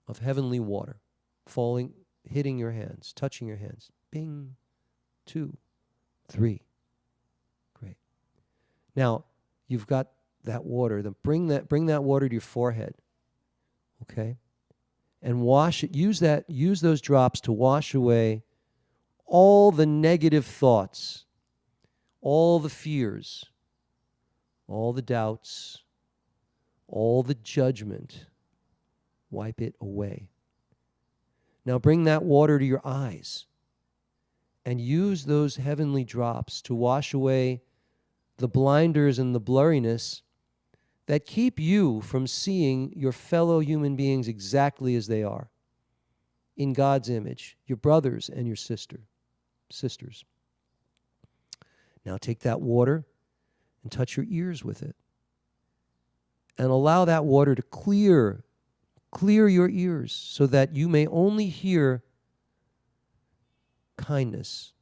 of heavenly water falling, hitting your hands, touching your hands. Bing, 2, 3. Great. Now, you've got that water. Then bring that water to your forehead. Okay? And wash it. Use those drops to wash away all the negative thoughts, all the fears, all the doubts, all the judgment. Wipe it away. Now bring that water to your eyes and use those heavenly drops to wash away the blinders and the blurriness that keep you from seeing your fellow human beings exactly as they are, in God's image, your brothers and your sisters. Now take that water and touch your ears with it, and allow that water to clear your ears so that you may only hear kindness.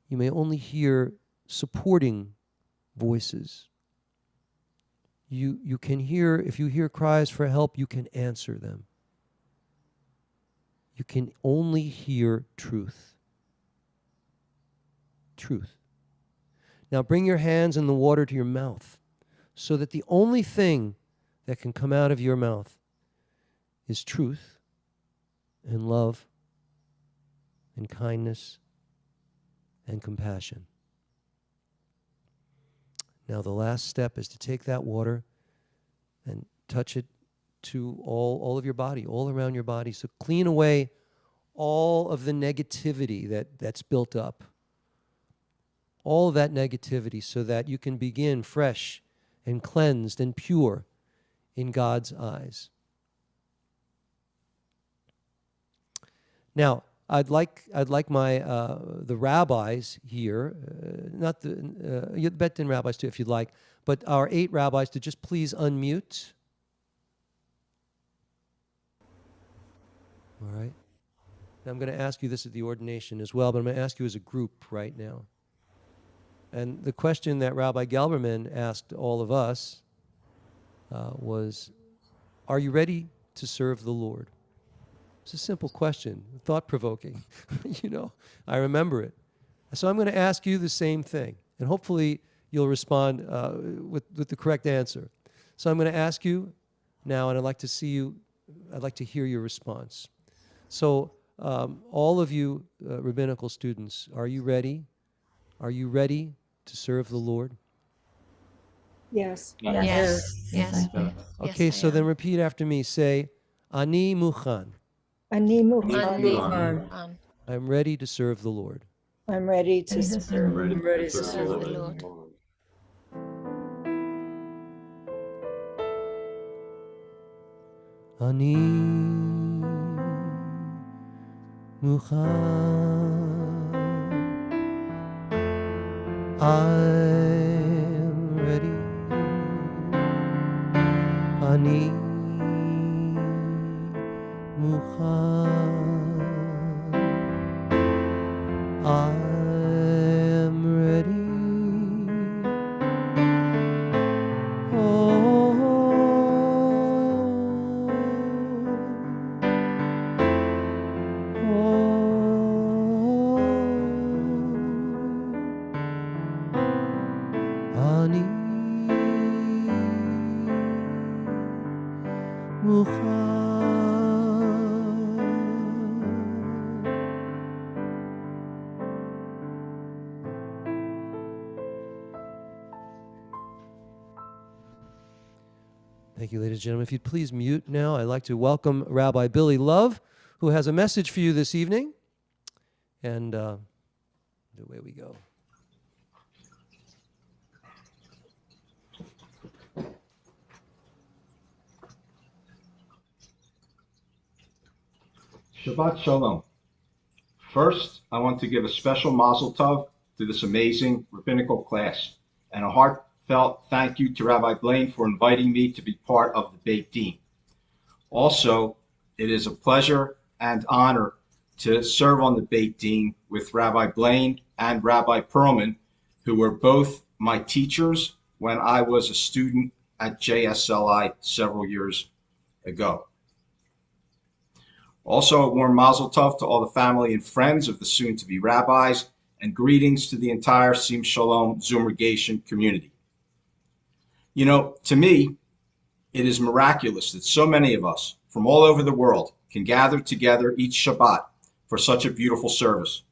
You may only hear supporting voices. You can hear, if you hear cries for help, you can answer them. You can only hear truth. Truth. Now bring your hands and the water to your mouth so that the only thing that can come out of your mouth is truth and love and kindness and compassion. Now the last step is to take that water and touch it to all of your body, all around your body. So clean away all of the negativity that's built up. All of that negativity so that you can begin fresh and cleansed and pure in God's eyes. Now, I'd like my the rabbis here, not the Bet Din rabbis too, if you'd like, but our 8 rabbis to just please unmute. All right. Now I'm going to ask you this at the ordination as well, but I'm going to ask you as a group right now. And the question that Rabbi Gelberman asked all of us was, are you ready to serve the Lord? It's a simple question, thought-provoking. I remember it. So I'm going to ask you the same thing, and hopefully you'll respond with the correct answer. So I'm going to ask you now, and I'd like to hear your response. So all of you rabbinical students, are you ready? Are you ready to serve the Lord? Yes. Yes. Okay, so then repeat after me. Say, Ani Muchan. Ani mukhan. I'm ready to serve the Lord. I'm ready to serve. I'm ready to serve the Lord. Ani Muchan. I'm ready. Ani Muchan. I'm ready. Ani Muchan. Thank you, ladies and gentlemen. If you'd please mute now, I'd like to welcome Rabbi Billy Love, who has a message for you this evening. And away we go. Shabbat Shalom. First, I want to give a special mazel tov to this amazing rabbinical class and a heartfelt thank you to Rabbi Blaine for inviting me to be part of the Beit Din. Also, it is a pleasure and honor to serve on the Beit Din with Rabbi Blaine and Rabbi Perlman, who were both my teachers when I was a student at JSLI several years ago. Also, a warm mazel tov to all the family and friends of the soon-to-be rabbis, and greetings to the entire Sim Shalom Zoomregation community. To me, it is miraculous that so many of us from all over the world can gather together each Shabbat for such a beautiful service.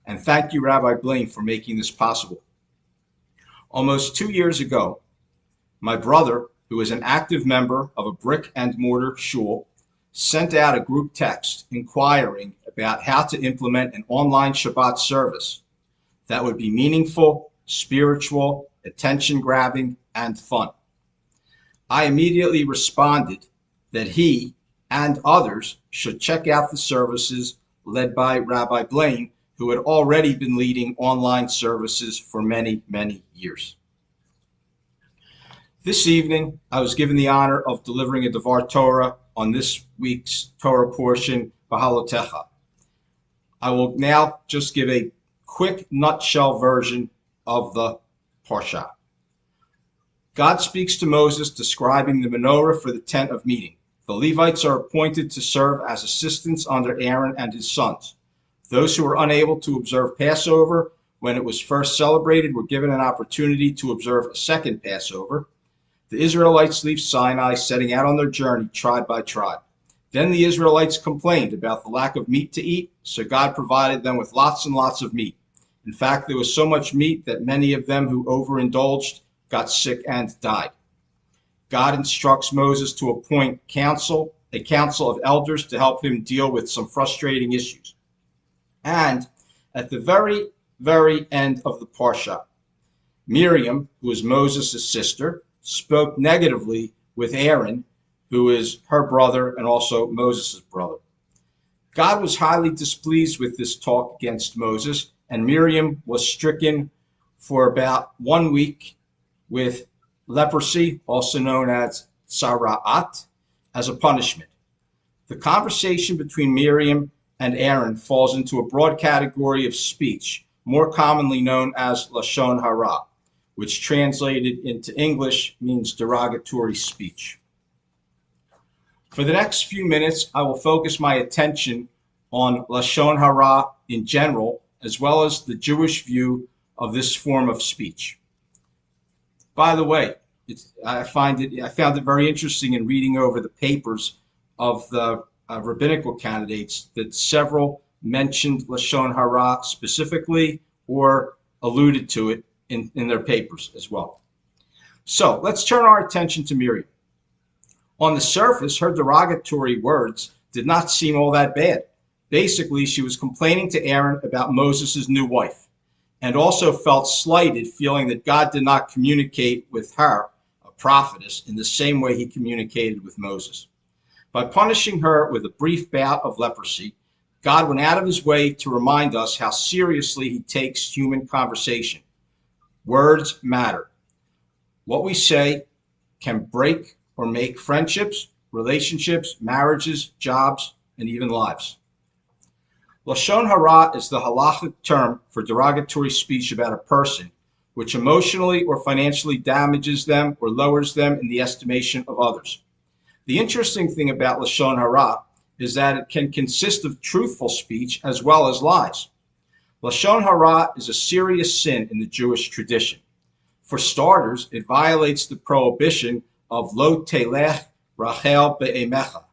And thank you, Rabbi Blaine, for making this possible. Almost 2 years ago, my brother, who is an active member of a brick and mortar shul, sent out a group text inquiring about how to implement an online Shabbat service that would be meaningful, spiritual, attention-grabbing, and fun. I immediately responded that he and others should check out the services led by Rabbi Blaine, who had already been leading online services for many, many years. This evening, I was given the honor of delivering a Devar Torah on this week's Torah portion, Bahalotecha. I will now just give a quick nutshell version of the Parsha. God speaks to Moses describing the menorah for the tent of meeting. The Levites are appointed to serve as assistants under Aaron and his sons. Those who were unable to observe Passover when it was first celebrated were given an opportunity to observe a second Passover. The Israelites leave Sinai, setting out on their journey tribe by tribe. Then the Israelites complained about the lack of meat to eat, so God provided them with lots and lots of meat. In fact, there was so much meat that many of them who overindulged got sick and died. God instructs Moses to appoint a council of elders to help him deal with some frustrating issues. And at the very, very end of the Parsha, Miriam, who is Moses' sister, spoke negatively with Aaron, who is her brother and also Moses' brother. God was highly displeased with this talk against Moses, and Miriam was stricken for about 1 week with leprosy, also known as Sara'at, as a punishment. The conversation between Miriam and Aaron falls into a broad category of speech, more commonly known as Lashon Hara, which translated into English means derogatory speech. For the next few minutes, I will focus my attention on Lashon Hara in general, as well as the Jewish view of this form of speech. By the way, I found it very interesting in reading over the papers of the rabbinical candidates that several mentioned Lashon Hara specifically or alluded to it in their papers as well. So let's turn our attention to Miriam. On the surface, her derogatory words did not seem all that bad. Basically, she was complaining to Aaron about Moses' new wife, and also felt slighted, feeling that God did not communicate with her, a prophetess, in the same way he communicated with Moses. By punishing her with a brief bout of leprosy, God went out of his way to remind us how seriously he takes human conversation. Words matter. What we say can break or make friendships, relationships, marriages, jobs, and even lives. Lashon Hara is the halachic term for derogatory speech about a person, which emotionally or financially damages them or lowers them in the estimation of others. The interesting thing about Lashon Hara is that it can consist of truthful speech as well as lies. Lashon Hara is a serious sin in the Jewish tradition. For starters, it violates the prohibition of Lo Telech Rachel Be'emecha,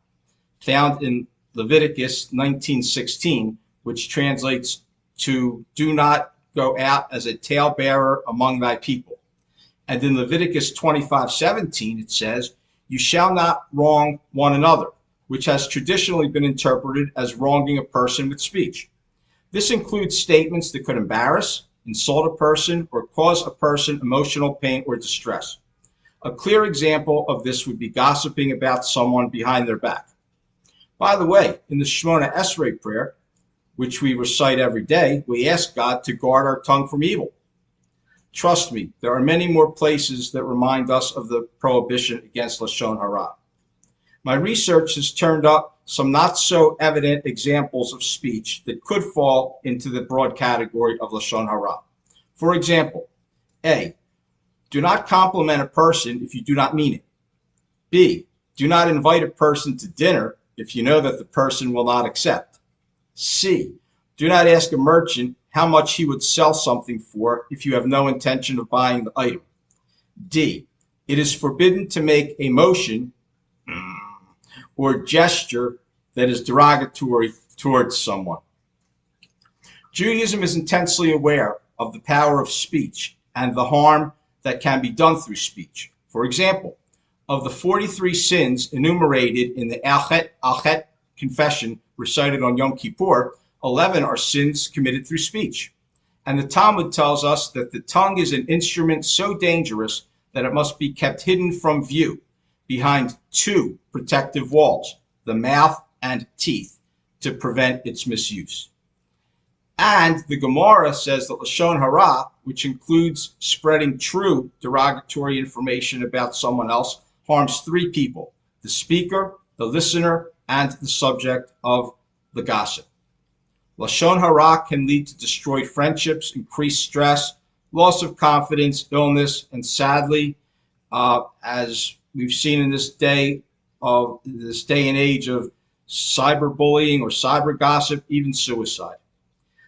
found in Leviticus 19:16, which translates to "do not go out as a talebearer among thy people." And in Leviticus 25:17, it says, "You shall not wrong one another," which has traditionally been interpreted as wronging a person with speech. This includes statements that could embarrass, insult a person, or cause a person emotional pain or distress. A clear example of this would be gossiping about someone behind their back. By the way, in the Shemona Esrei prayer, which we recite every day, we ask God to guard our tongue from evil. Trust me, there are many more places that remind us of the prohibition against Lashon Hara. My research has turned up some not so evident examples of speech that could fall into the broad category of Lashon Hara. For example, A, do not compliment a person if you do not mean it. B, do not invite a person to dinner if you know that the person will not accept. C, do not ask a merchant how much he would sell something for if you have no intention of buying the item. D, it is forbidden to make a motion or gesture that is derogatory towards someone. Judaism is intensely aware of the power of speech and the harm that can be done through speech. For example, Of the 43 sins enumerated in the Alchet confession recited on Yom Kippur, 11 are sins committed through speech. And the Talmud tells us that the tongue is an instrument so dangerous that it must be kept hidden from view behind two protective walls, the mouth and teeth, to prevent its misuse. And the Gemara says that Lashon Hara, which includes spreading true derogatory information about someone else, harms three people: the speaker, the listener, and the subject of the gossip. Lashon Hara can lead to destroyed friendships, increased stress, loss of confidence, illness, and sadly, as we've seen in this day and age of cyberbullying or cyber gossip, even suicide.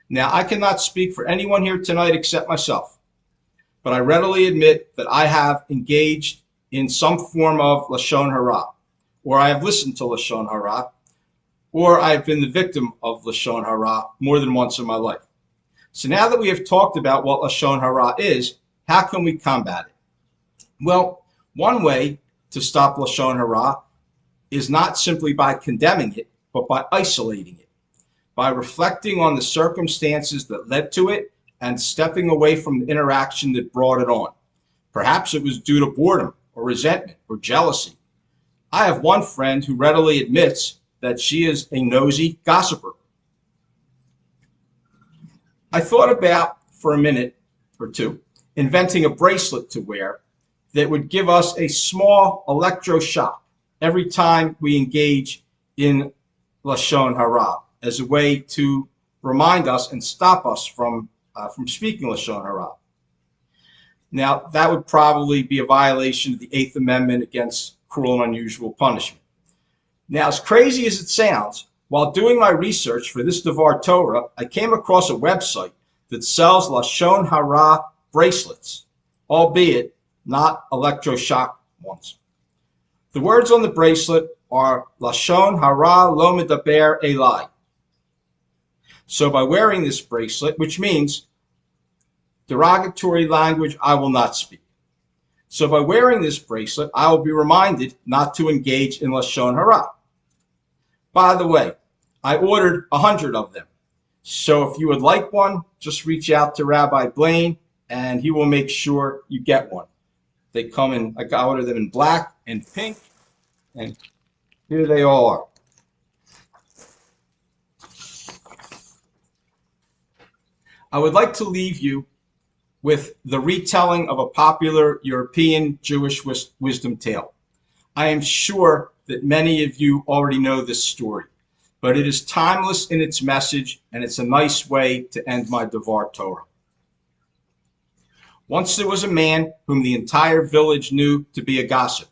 Now, I cannot speak for anyone here tonight except myself, but I readily admit that I have engaged in some form of Lashon Hara, or I have listened to Lashon Hara, or I've been the victim of Lashon Hara more than once in my life. So now that we have talked about what Lashon Hara is, how can we combat it? Well, one way to stop Lashon Hara is not simply by condemning it, but by isolating it, by reflecting on the circumstances that led to it and stepping away from the interaction that brought it on. Perhaps it was due to boredom or resentment or jealousy. I have one friend who readily admits that she is a nosy gossiper. I thought about, for a minute or two, inventing a bracelet to wear that would give us a small electroshock every time we engage in Lashon Hara, as a way to remind us and stop us from speaking Lashon Hara. Now, that would probably be a violation of the Eighth Amendment against cruel and unusual punishment. Now, as crazy as it sounds, while doing my research for this Devar Torah, I came across a website that sells Lashon Hara bracelets, albeit not electroshock ones. The words on the bracelet are Lashon Hara lo medaber elai. So by wearing this bracelet, which means derogatory language I will not speak. So by wearing this bracelet, I will be reminded not to engage in Lashon Hara. By the way, I ordered 100 of them. So if you would like one, just reach out to Rabbi Blaine and he will make sure you get one. They come in, I ordered them in black and pink, and here they all are. I would like to leave you with the retelling of a popular European Jewish wisdom tale. I am sure that many of you already know this story, but it is timeless in its message, and it's a nice way to end my Devar Torah. Once there was a man whom the entire village knew to be a gossip.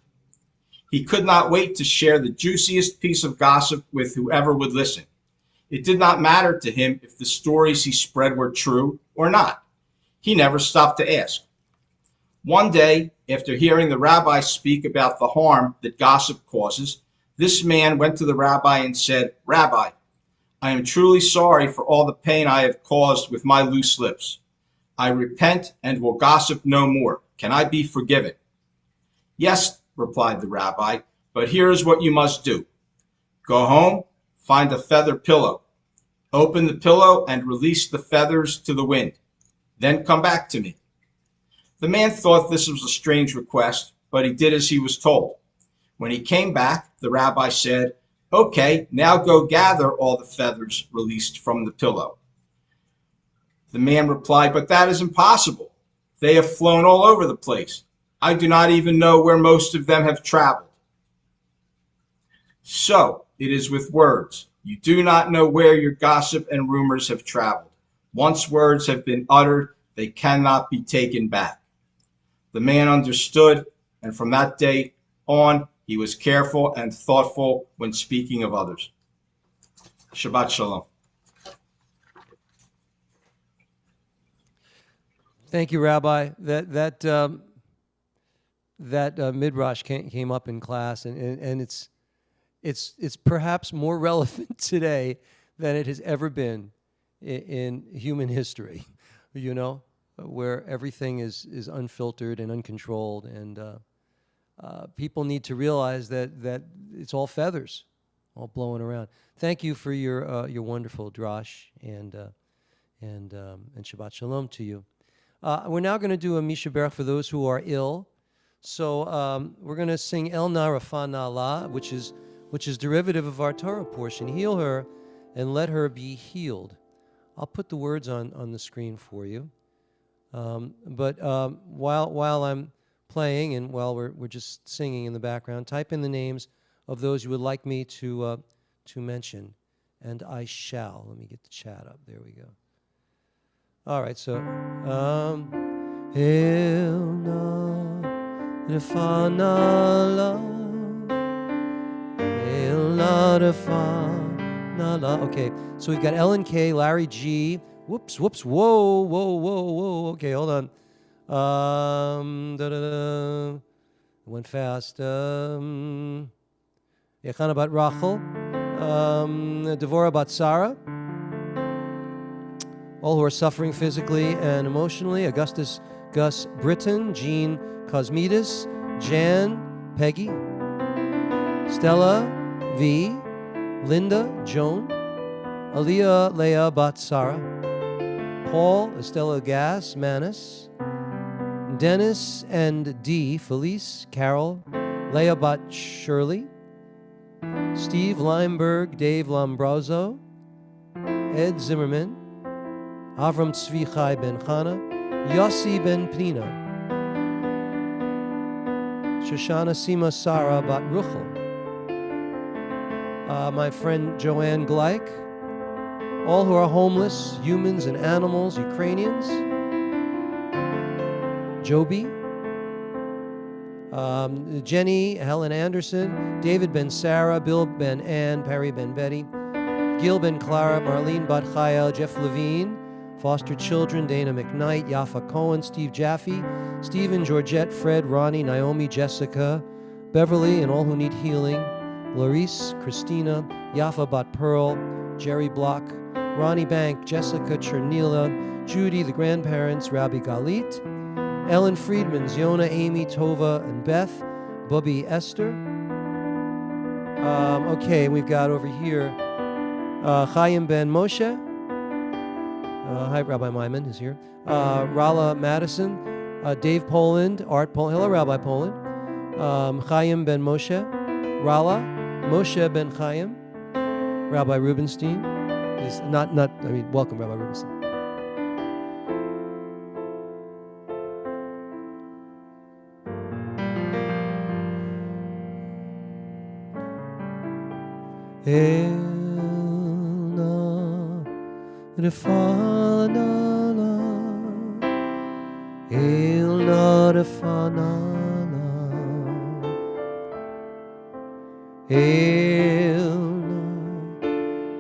He could not wait to share the juiciest piece of gossip with whoever would listen. It did not matter to him if the stories he spread were true or not. He never stopped to ask. One day, after hearing the rabbi speak about the harm that gossip causes, this man went to the rabbi and said, "Rabbi, I am truly sorry for all the pain I have caused with my loose lips. I repent and will gossip no more. Can I be forgiven?" "Yes," replied the rabbi, "but here is what you must do. Go home, find a feather pillow, open the pillow and release the feathers to the wind. Then come back to me." The man thought this was a strange request, but he did as he was told. When he came back, the rabbi said, "Okay, now go gather all the feathers released from the pillow." The man replied, "But that is impossible. They have flown all over the place. I do not even know where most of them have traveled." So it is with words. You do not know where your gossip and rumors have traveled. Once words have been uttered, they cannot be taken back. The man understood, and from that day on, he was careful and thoughtful when speaking of others. Shabbat Shalom. Thank you, Rabbi. That midrash came up in class, and it's perhaps more relevant today than it has ever been in human history. You know, where everything is unfiltered and uncontrolled, and people need to realize that it's all feathers, all blowing around. Thank you for your wonderful drash, and Shabbat Shalom to you. We're now going to do a Misha Berach for those who are ill. So we're going to sing El Na Rafa Na La, which is derivative of our Torah portion. Heal her and let her be healed. I'll put the words on the screen for you. But while I'm playing and while we're just singing in the background, type in the names of those you would like me to mention, and I shall. Let me get the chat up. There we go. All right, so El Na Rafa Na La, El Na Rafa Na La. Okay, so we've got Ellen K, Larry G. Whoops, whoa. Okay, hold on. Went fast. Yechana bat Rachel. Devorah bat Sarah. All who are suffering physically and emotionally. Augustus Gus Britton. Jean Cosmides. Jan Peggy. Stella V. Linda Joan. Aliyah Leah bat Sarah. Paul, Estella Gas, Manis, Dennis and D, Felice, Carol, Leah Bat Shirley, Steve Limeberg, Dave Lombroso, Ed Zimmerman, Avram Tzvi Chai Ben Chana, Yossi Ben Pnina, Shoshana Sima Sarah Bat Ruchel, my friend Joanne Gleich, all who are homeless, humans and animals, Ukrainians, Joby, Jenny, Helen Anderson, David Ben Sarah, Bill Ben Ann, Perry Ben Betty, Gil Ben Clara, Marlene Bat Chaya, Jeff Levine, foster children, Dana McKnight, Yafa Cohen, Steve Jaffe, Stephen, Georgette, Fred, Ronnie, Naomi, Jessica, Beverly, and all who need healing, Clarice, Christina, Yafa Bat Pearl, Jerry Block, Ronnie Bank, Jessica Chernila, Judy, the grandparents, Rabbi Galit, Ellen Friedman, Ziona, Amy, Tova, and Beth, Bubby, Esther. Okay, we've got over here Chaim Ben Moshe. Hi, Rabbi Myman is here. Rala Madison, Dave Poland, Art Poland. Hello, Rabbi Poland. Chaim Ben Moshe, Rala, Moshe Ben Chaim, Rabbi Rubenstein. Welcome, Rabbi Rubenstein. El Na Rafa Na La, El Na Rafa Na La, El Na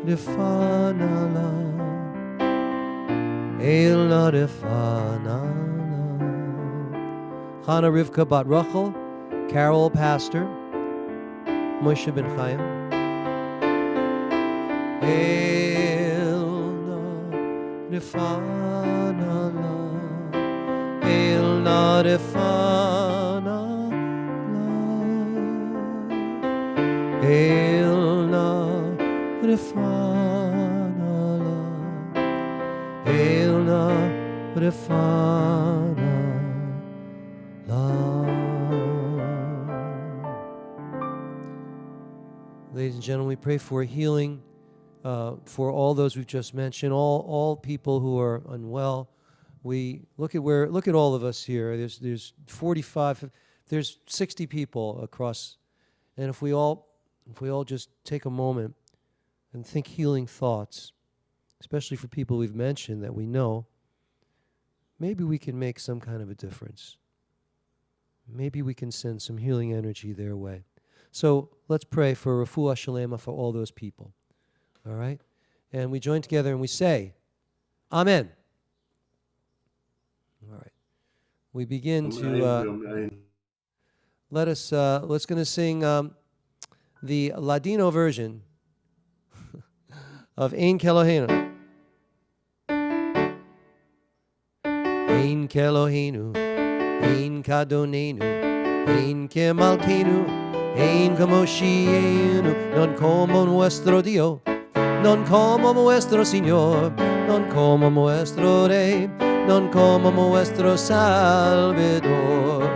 Rafa Na La, El Na Rafa Na La. Chana Rivka Bat Rachel, Carol Pastor, Moshe Ben Chaim. El Na Rafa Na La, El Na Rafa Na La, El Na Rafa Na La, El Na Rafa Na La. Ladies and gentlemen, we pray for healing for all those we've just mentioned, all people who are unwell. We look at all of us here. There's 45, there's 60 people across, and if we all just take a moment and think healing thoughts, especially for people we've mentioned that we know, maybe we can make some kind of a difference. Maybe we can send some healing energy their way. So let's pray for refuah shalema for all those people. All right? And we join together and we say, Amen. All right. We begin to let's going to sing the Ladino version of Ein Kelohenu. Ein Kelohenu, Ein Kadonenu, Ein que malkeinu, ein como shienu, non como nuestro Dios, non como nuestro Señor, non como nuestro Rey, non como nuestro Salvador.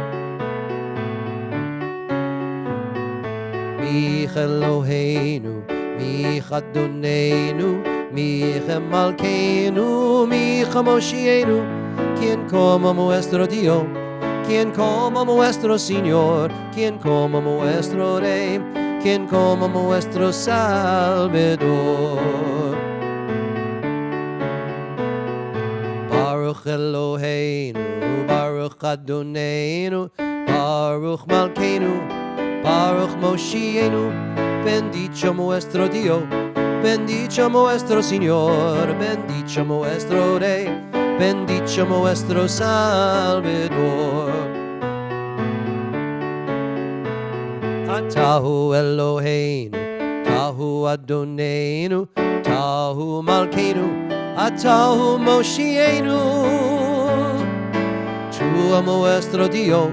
Mich Eloheinu, mich Adonenu, mich Malkeinu, mich Moshienu, quien como nuestro Dios, quien como nuestro Señor, quien como nuestro Rey, quien como nuestro Salvador. Baruch Eloheinu, Baruch Adonenu, Baruch Malkeinu, Baruch Moshienu, bendito nuestro Dios, bendito nuestro Señor, bendito nuestro Rey, bendito nuestro Salvador. Tahu Eloheinu, Tahu Adonenu, Tahu Malkeinu, Atahu Moshienu. Tu nuestro Dios,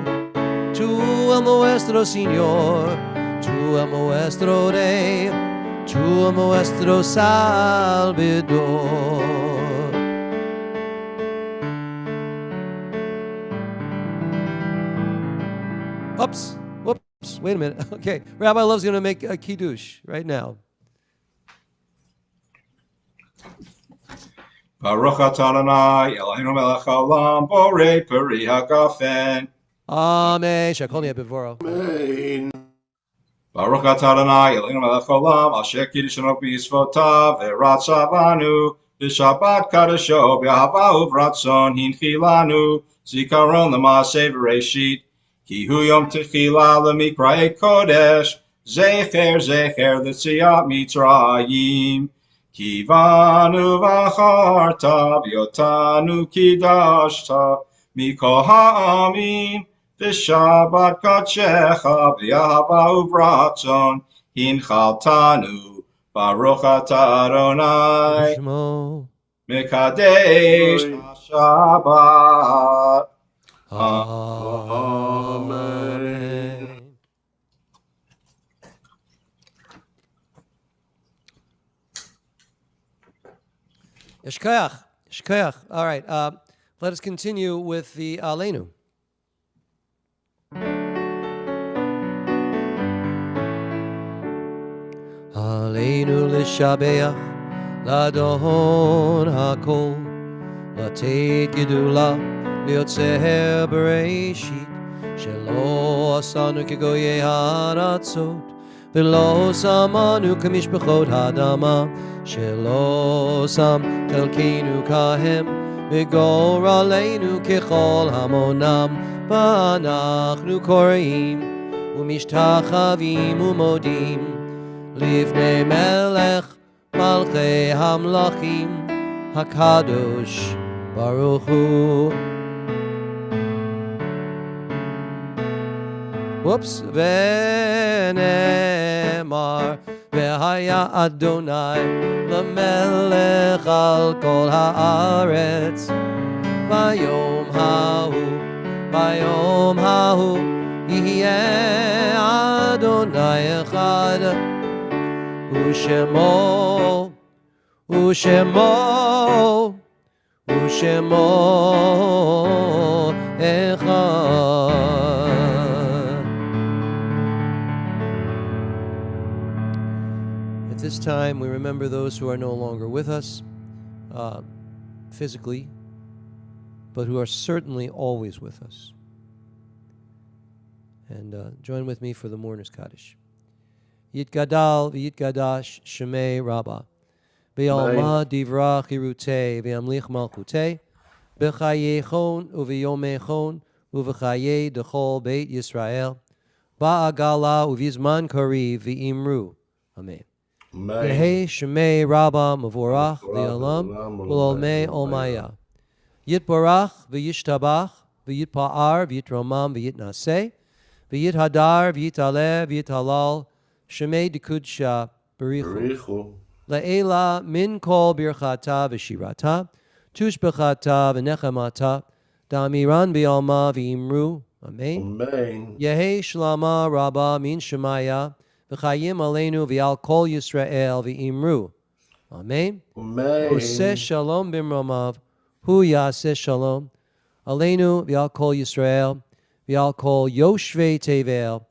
tu nuestro Señor, tu nuestro Rey, tu nuestro Salvador. Whoops, wait a minute. Okay, Rabbi Love's going to make a kiddush right now. Baruch atah Adonai, Eloheinu melech haolam, borei peri hagafen. Amen. Shakoni Abivoro. Amen. Baruch atah Adonai, Eloheinu melech haolam, asher kiddishanu b'yisvotav, v'ratza banu, v'shabbat kadasho, b'ahava uvratzon, hinchilanu, zikaron l'maaseh v'reishit, ki hu yom techila l'mikra'e kodesh, zecher l'tziyat mitzrayim, ki vanu v'acharta, v'yotanu kidashta, mikol ha'amim, v'shabbat kadshecha, v'yahava uvratzon, hinchaltanu, baruch atah Adonai, mekadesh ha'shabbat. Amen. Yeshkoyach. All right, let us continue with the Aleinu. Aleinu l'shabeach, l'adon hakol, l'tet gedula, ליוצר בראשית, שלא עשנו כגויי הארצות, ולא שמנו כמשפחות האדמה, שלא שם חלקנו כהם, וגורלנו ככל המונם, ואנחנו קוראים ומשתחווים ומודים, לפני מלך מלכי המלכים, הקדוש ברוך הוא. ונאמר, והיה אדוני למלך על כל הארץ. ביום ההוא יהיה אדוני אחד, ושמו אחד. At this time, we remember those who are no longer with us physically, but who are certainly always with us. And join with me for the Mourner's Kaddish. Yitgadal v'yitgadash Shemei Rabbah, v'yalma divrach irutei v'yamlich malchutei, b'chayechon uv'yomechon uv'chayei dechol beit Yisrael, ba'agala uv'yizman kariv v'imru. Amen. Yehei Shemei Rabbah Mavorach Li'olam Ulolmei Olmaya. Yitbarach v'yishtabach v'yitpa'ar v'yitromam v'yitnaseh v'yithadar v'yitaleh v'yithalal Shemei Dekudsha Barichu Le'ela min kol birchata v'shirata tushbechata v'nechamata da'amiran b'yalma v'imru Amen. Amen. Yehi shlama rabba min shemaya v'chayim aleinu v'al kol Yisrael v'imru. Amen. Oseh Amen. shalom bimromav hu yaseh shalom aleinu v'al kol Yisrael v'al kol yoshvei tevel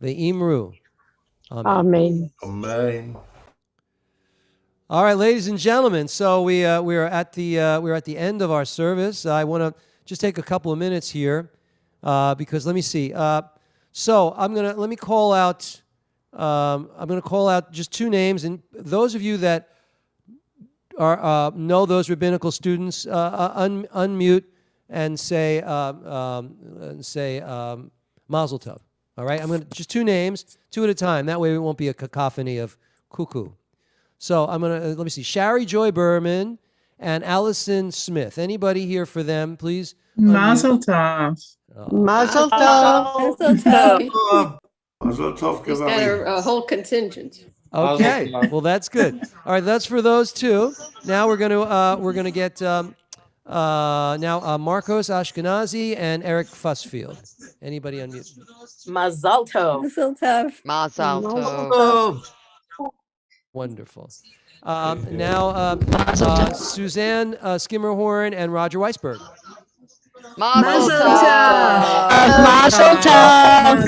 v'imru. Amen. Amen. All right, ladies and gentlemen. So we are at the end of our service. I want to just take a couple of minutes here because let me see. So I'm gonna call out. I'm gonna call out just two names, and those of you that are know those rabbinical students, unmute and say Mazel Tov. All right, I'm gonna just two names, two at a time. That way, it won't be a cacophony of cuckoo. So I'm gonna let me see. Shari Joy Berman and Allison Smith. Anybody here for them, please? Mazel tov. Mazel tov. Mazel tov. Mazel tov, He's got Kavali. a whole contingent. Okay, well that's good. All right, that's for those two. Now we're gonna get now Marcos Ashkenazi and Eric Fussfield. Anybody unmute? Mazel tov. Mazel tov. Mazel tov. Wonderful. Now Suzanne Skimmerhorn and Roger Weisberg. Mazel Mazel tov.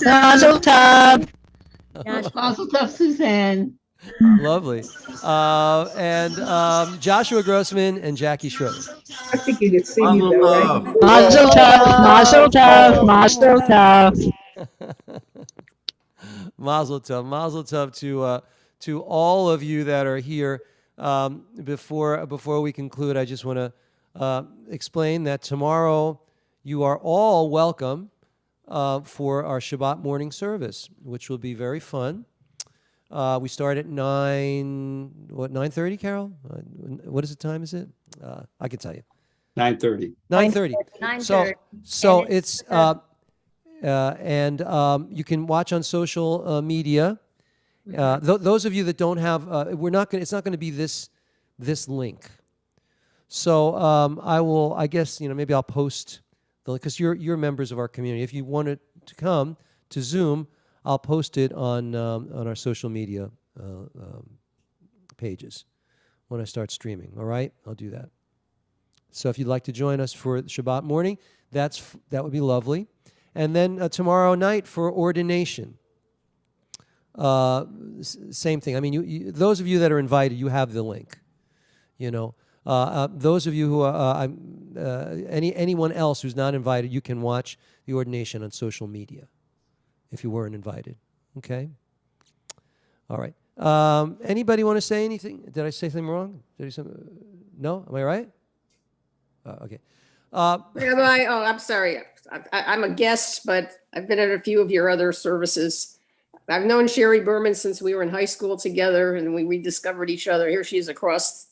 Mazel tov. Mazel tov. Mazel tov, Suzanne. Lovely. And Joshua Grossman and Jackie Schroeder. I think you could see me Mazel though, tov. right? Mazel tov. Mazel tov. Mazel tov. Mazel tov. Mazel tov to all of you that are here. Before we conclude, I just want to explain that tomorrow you are all welcome for our Shabbat morning service, which will be very fun. We start at 9:30, Carol? What is the time, is it? I can tell you. 9:30. 9:30. 9:30. So And it's, you can watch on social media. Those of you that don't have, it's not going to be this link. So I guess, maybe I'll post the link, because you're members of our community. If you wanted to come to Zoom, I'll post it on our social media pages when I start streaming. All right, I'll do that. So if you'd like to join us for Shabbat morning, that would be lovely. And then tomorrow night for ordination. Same thing. I mean, those of you that are invited, you have the link. Those of you who are anyone else who's not invited, you can watch the ordination on social media if you weren't invited. Okay. All right. Anybody want to say anything? Did I say something wrong? No? Am I right? Okay. Rabbi, I'm sorry. I'm a guest, but I've been at a few of your other services. I've known Sherry Berman since we were in high school together, and we rediscovered each other. Here she is across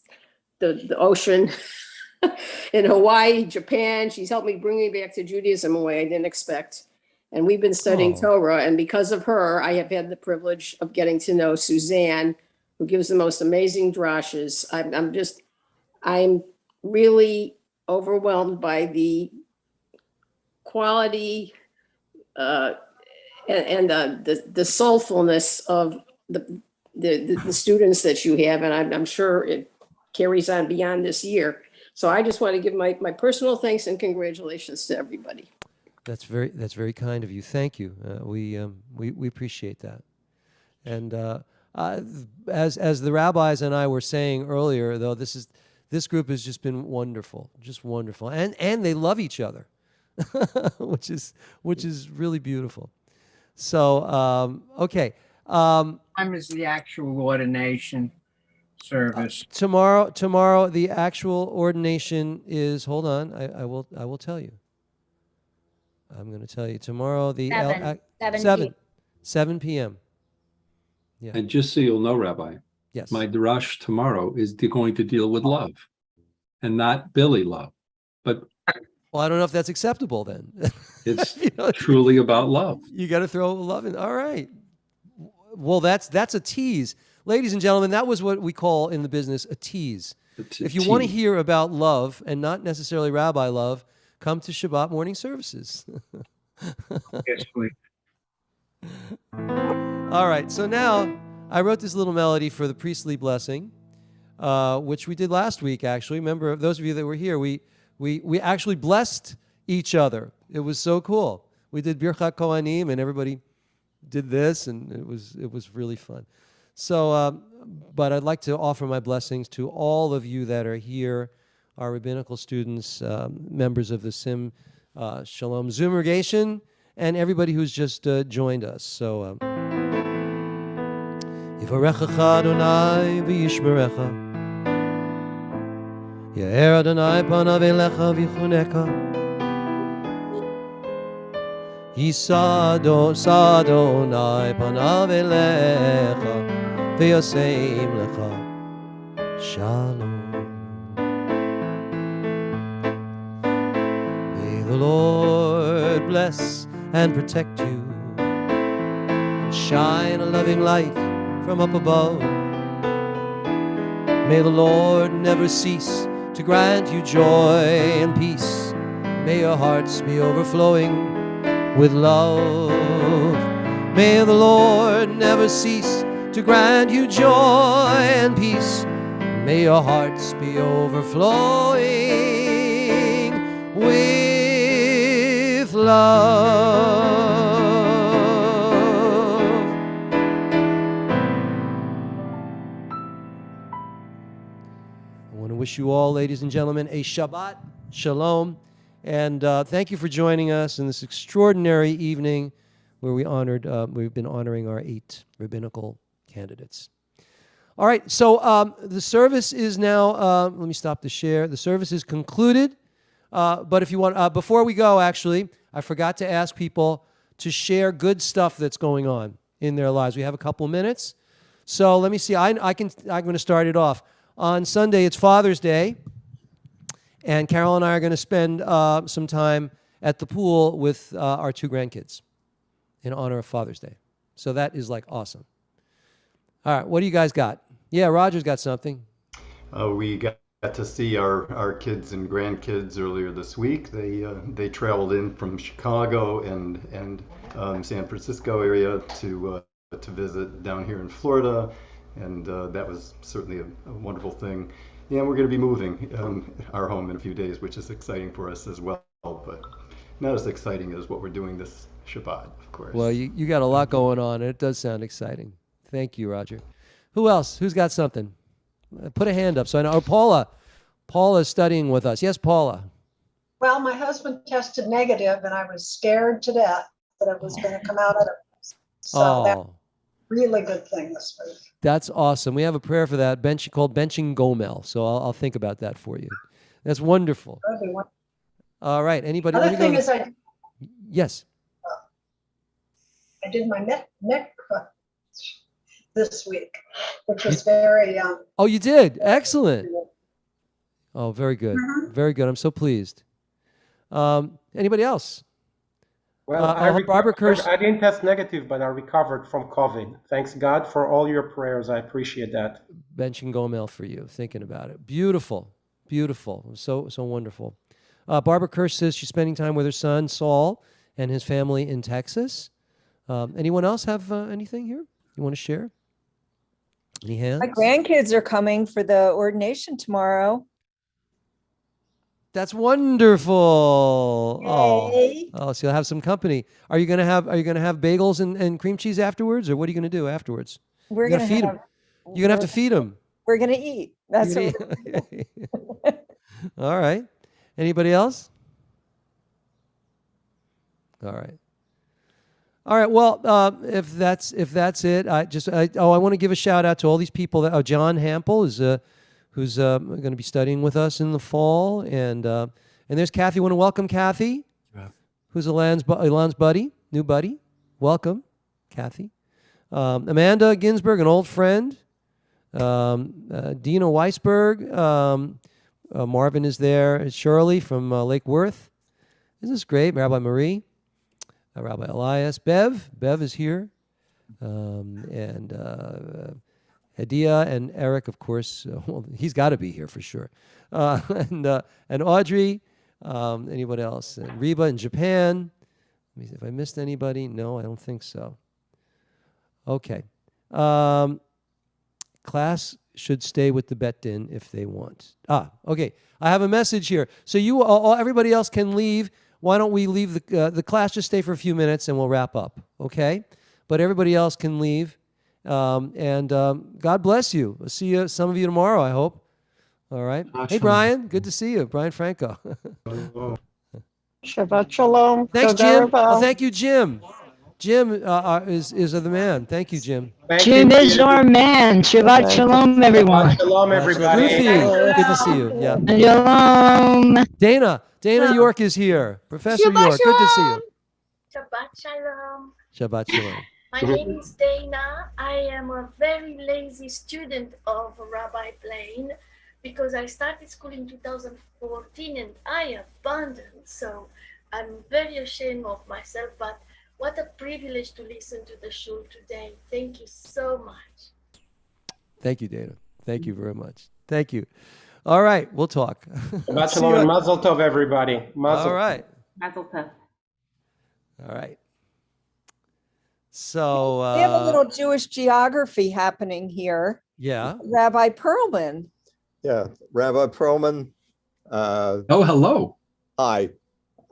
the ocean in Hawaii, Japan. She's helped me bring me back to Judaism in a way I didn't expect. And we've been studying Torah, and because of her, I have had the privilege of getting to know Suzanne, who gives the most amazing drashes. I'm really overwhelmed by the quality and the soulfulness of the students that you have, and I'm sure it carries on beyond this year. So I just want to give my personal thanks and congratulations to everybody. That's very kind of you. Thank you. We appreciate that. And as the rabbis and I were saying earlier, though, this group has just been wonderful, just wonderful, and they love each other, which is really beautiful. So okay. Time is the actual ordination service? Tomorrow the actual ordination is. Hold on, I will tell you. I'm going to tell you tomorrow. The 7 p.m. Yeah. And just so you'll know, Rabbi, yes, my drash tomorrow is going to deal with love, and not Billy love, but. Well, I don't know if that's acceptable then. It's truly about love. You got to throw love in. All right. Well, that's a tease. Ladies and gentlemen, that was what we call in the business a tease. If you want to hear about love and not necessarily rabbi love, come to Shabbat morning services. Yes, please. All right, so now I wrote this little melody for the priestly blessing, which we did last week, actually. Remember, those of you that were here, we actually blessed each other. It was so cool. We did Birchat Kohanim, and everybody did this, and it was really fun. So, but I'd like to offer my blessings to all of you that are here, our rabbinical students, members of the Shalom Zoomregation, and everybody who's just joined us. So, Yivarechecha Adonai v'yishmerecha, Ya'er Adonai panav elecha v'yichuneka, Yisa Adonai panav elecha v'yaseim lecha shalom. May the Lord bless and protect you, and shine a loving light from up above. May the Lord never cease to grant you joy and peace. May your hearts be overflowing with love. May the Lord never cease to grant you joy and peace. May your hearts be overflowing with love. I want to wish you all, ladies and gentlemen, a Shabbat Shalom. And thank you for joining us in this extraordinary evening where we've been honoring our 8 rabbinical candidates. All right, so the service is now, let me stop the share. The service is concluded, but if you want, before we go, actually, I forgot to ask people to share good stuff that's going on in their lives. We have a couple minutes. So let me see, I'm going to start it off. On Sunday, it's Father's Day. And Carol and I are going to spend some time at the pool with our 2 grandkids in honor of Father's Day. So that is like awesome. All right, what do you guys got? Yeah, Roger's got something. We got to see our kids and grandkids earlier this week. They traveled in from Chicago and San Francisco area to visit down here in Florida, and that was certainly a wonderful thing. Yeah, we're going to be moving our home in a few days, which is exciting for us as well, but not as exciting as what we're doing this Shabbat, of course. Well, you got a lot going on, and it does sound exciting. Thank you, Roger. Who else? Who's got something? Put a hand up so I know. Oh, Paula. Paula's studying with us. Yes, Paula. Well, my husband tested negative, and I was scared to death that it was going to come out otherwise. So that's a really good thing this week. That's awesome. We have a prayer for that, called benching Gomel. So I'll think about that for you. That's wonderful. All right. Anybody? Other thing is yes. I did my neck crunch this week, which was very Oh, you did? Excellent. Oh, very good. Mm-hmm. Very good. I'm so pleased. Anybody else? Well, Barbara Kirsch. I didn't test negative, but I recovered from COVID. Thanks God for all your prayers. I appreciate that. Benching Gomel for you, thinking about it. Beautiful. Beautiful. So wonderful. Barbara Kirsch says she's spending time with her son, Saul, and his family in Texas. Anyone else have anything here you want to share? Any hands? My grandkids are coming for the ordination tomorrow. That's wonderful. Yay. Oh, so you'll have some company. Are you gonna have bagels and cream cheese afterwards, or what are you gonna do afterwards? We're You're gonna feed them. You're gonna have to feed them. We're gonna eat. That's what All right. Anybody else? All right. All right. Well, if that's it, I want to give a shout out to all these people. That John Hampel is who's going to be studying with us in the fall, and there's Kathy. I want to welcome Kathy, who's Elan's buddy, new buddy. Welcome, Kathy. Amanda Ginsberg, an old friend. Dina Weisberg. Marvin is there. Shirley from Lake Worth. Isn't this great? Rabbi Marie. Rabbi Elias. Bev is here. And Hadia and Eric, of course. Well, he's got to be here for sure. And Audrey. Anybody else? And Reba in Japan. Let me see if I missed anybody. No, I don't think so. Okay. Class should stay with the Bet Din if they want. Okay. I have a message here. So you all, everybody else can leave. Why don't we leave the class? Just stay for a few minutes and we'll wrap up. Okay. But everybody else can leave. God bless you. I'll see some of you tomorrow, I hope. All right. Hey, Brian. Good to see you. Brian Franco. Shabbat Shalom. Thanks, Toda Jim. rabba. Oh, thank you, Jim. Jim is the man. Thank you, Jim. Jim is our man. Shabbat Shalom, everyone. Shabbat Shalom, everybody. Ruthie, good to see you. Yeah. Shalom. Dana York is here. Professor York, good to see you. Shabbat Shalom. Shabbat Shalom. My name is Dana. I am a very lazy student of Rabbi Blaine because I started school in 2014 and I abandoned. So I'm very ashamed of myself, but what a privilege to listen to the shul today. Thank you so much. Thank you, Dana. Thank you very much. Thank you. All right, we'll talk. Shabbat Shalom and Mazel Tov, everybody. Mazel. All right. Mazel Tov. All right. So we have a little Jewish geography happening here. Yeah. Rabbi Perlman. Yeah, Rabbi Perlman. Hello. Hi.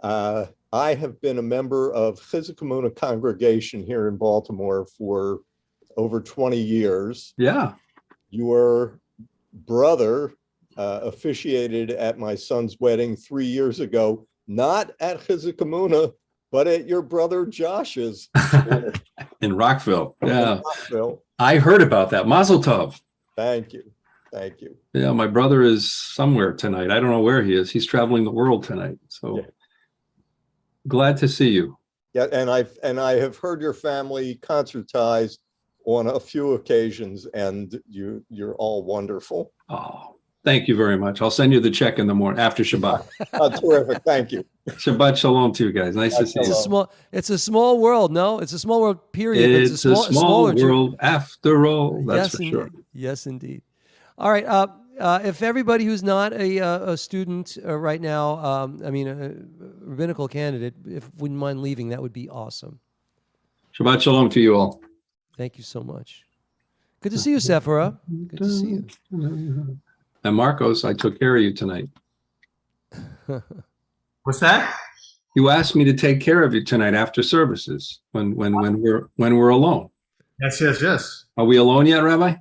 I have been a member of Chizuk Emunah congregation here in Baltimore for over 20 years. Yeah. Your brother officiated at my son's wedding 3 years ago, not at Chizuk Emunah, but at your brother Josh's. In Rockville. Yeah. In Rockville. I heard about that. Mazel Tov. Thank you. Thank you. Yeah, my brother is somewhere tonight. I don't know where he is. He's traveling the world tonight. So glad to see you. Yeah, and I have heard your family concertize on a few occasions, and you're all wonderful. Oh, thank you very much. I'll send you the check in the morning after Shabbat. Terrific. Thank you. Shabbat Shalom to you guys. Nice to see you. It's a small world. No, it's a small world. Period. It's a small world after all. That's for sure. Yes, indeed. All right. If everybody who's not a student right now, a rabbinical candidate, if wouldn't mind leaving, that would be awesome. Shabbat Shalom to you all. Thank you so much. Good to see you, Sephora. Good to see you. And Marcos, I took care of you tonight. What's that? You asked me to take care of you tonight after services when we're alone. Yes. Are we alone yet, Rabbi?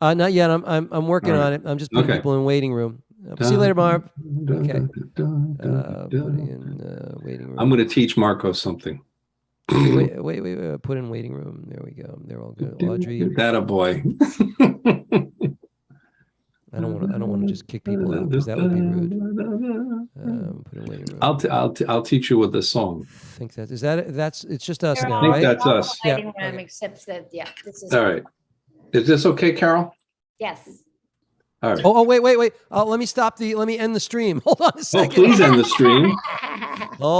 Not yet. I'm working on it. I'm just putting people in waiting room. See you later, Marv. Okay. Putting in waiting room. I'm going to teach Marcos something. Wait. Put in waiting room. There we go. They're all good. Audrey. That a boy. I don't want to just kick people out because that would be rude. Put in waiting room. I'll teach you with a song. I think that's it's just us now, I think right? that's us. Waiting room, except that this is all right. Is this okay, Carol? Yes. All right. Oh, wait. Let me end the stream. Hold on a second. Oh, please end the stream. Hold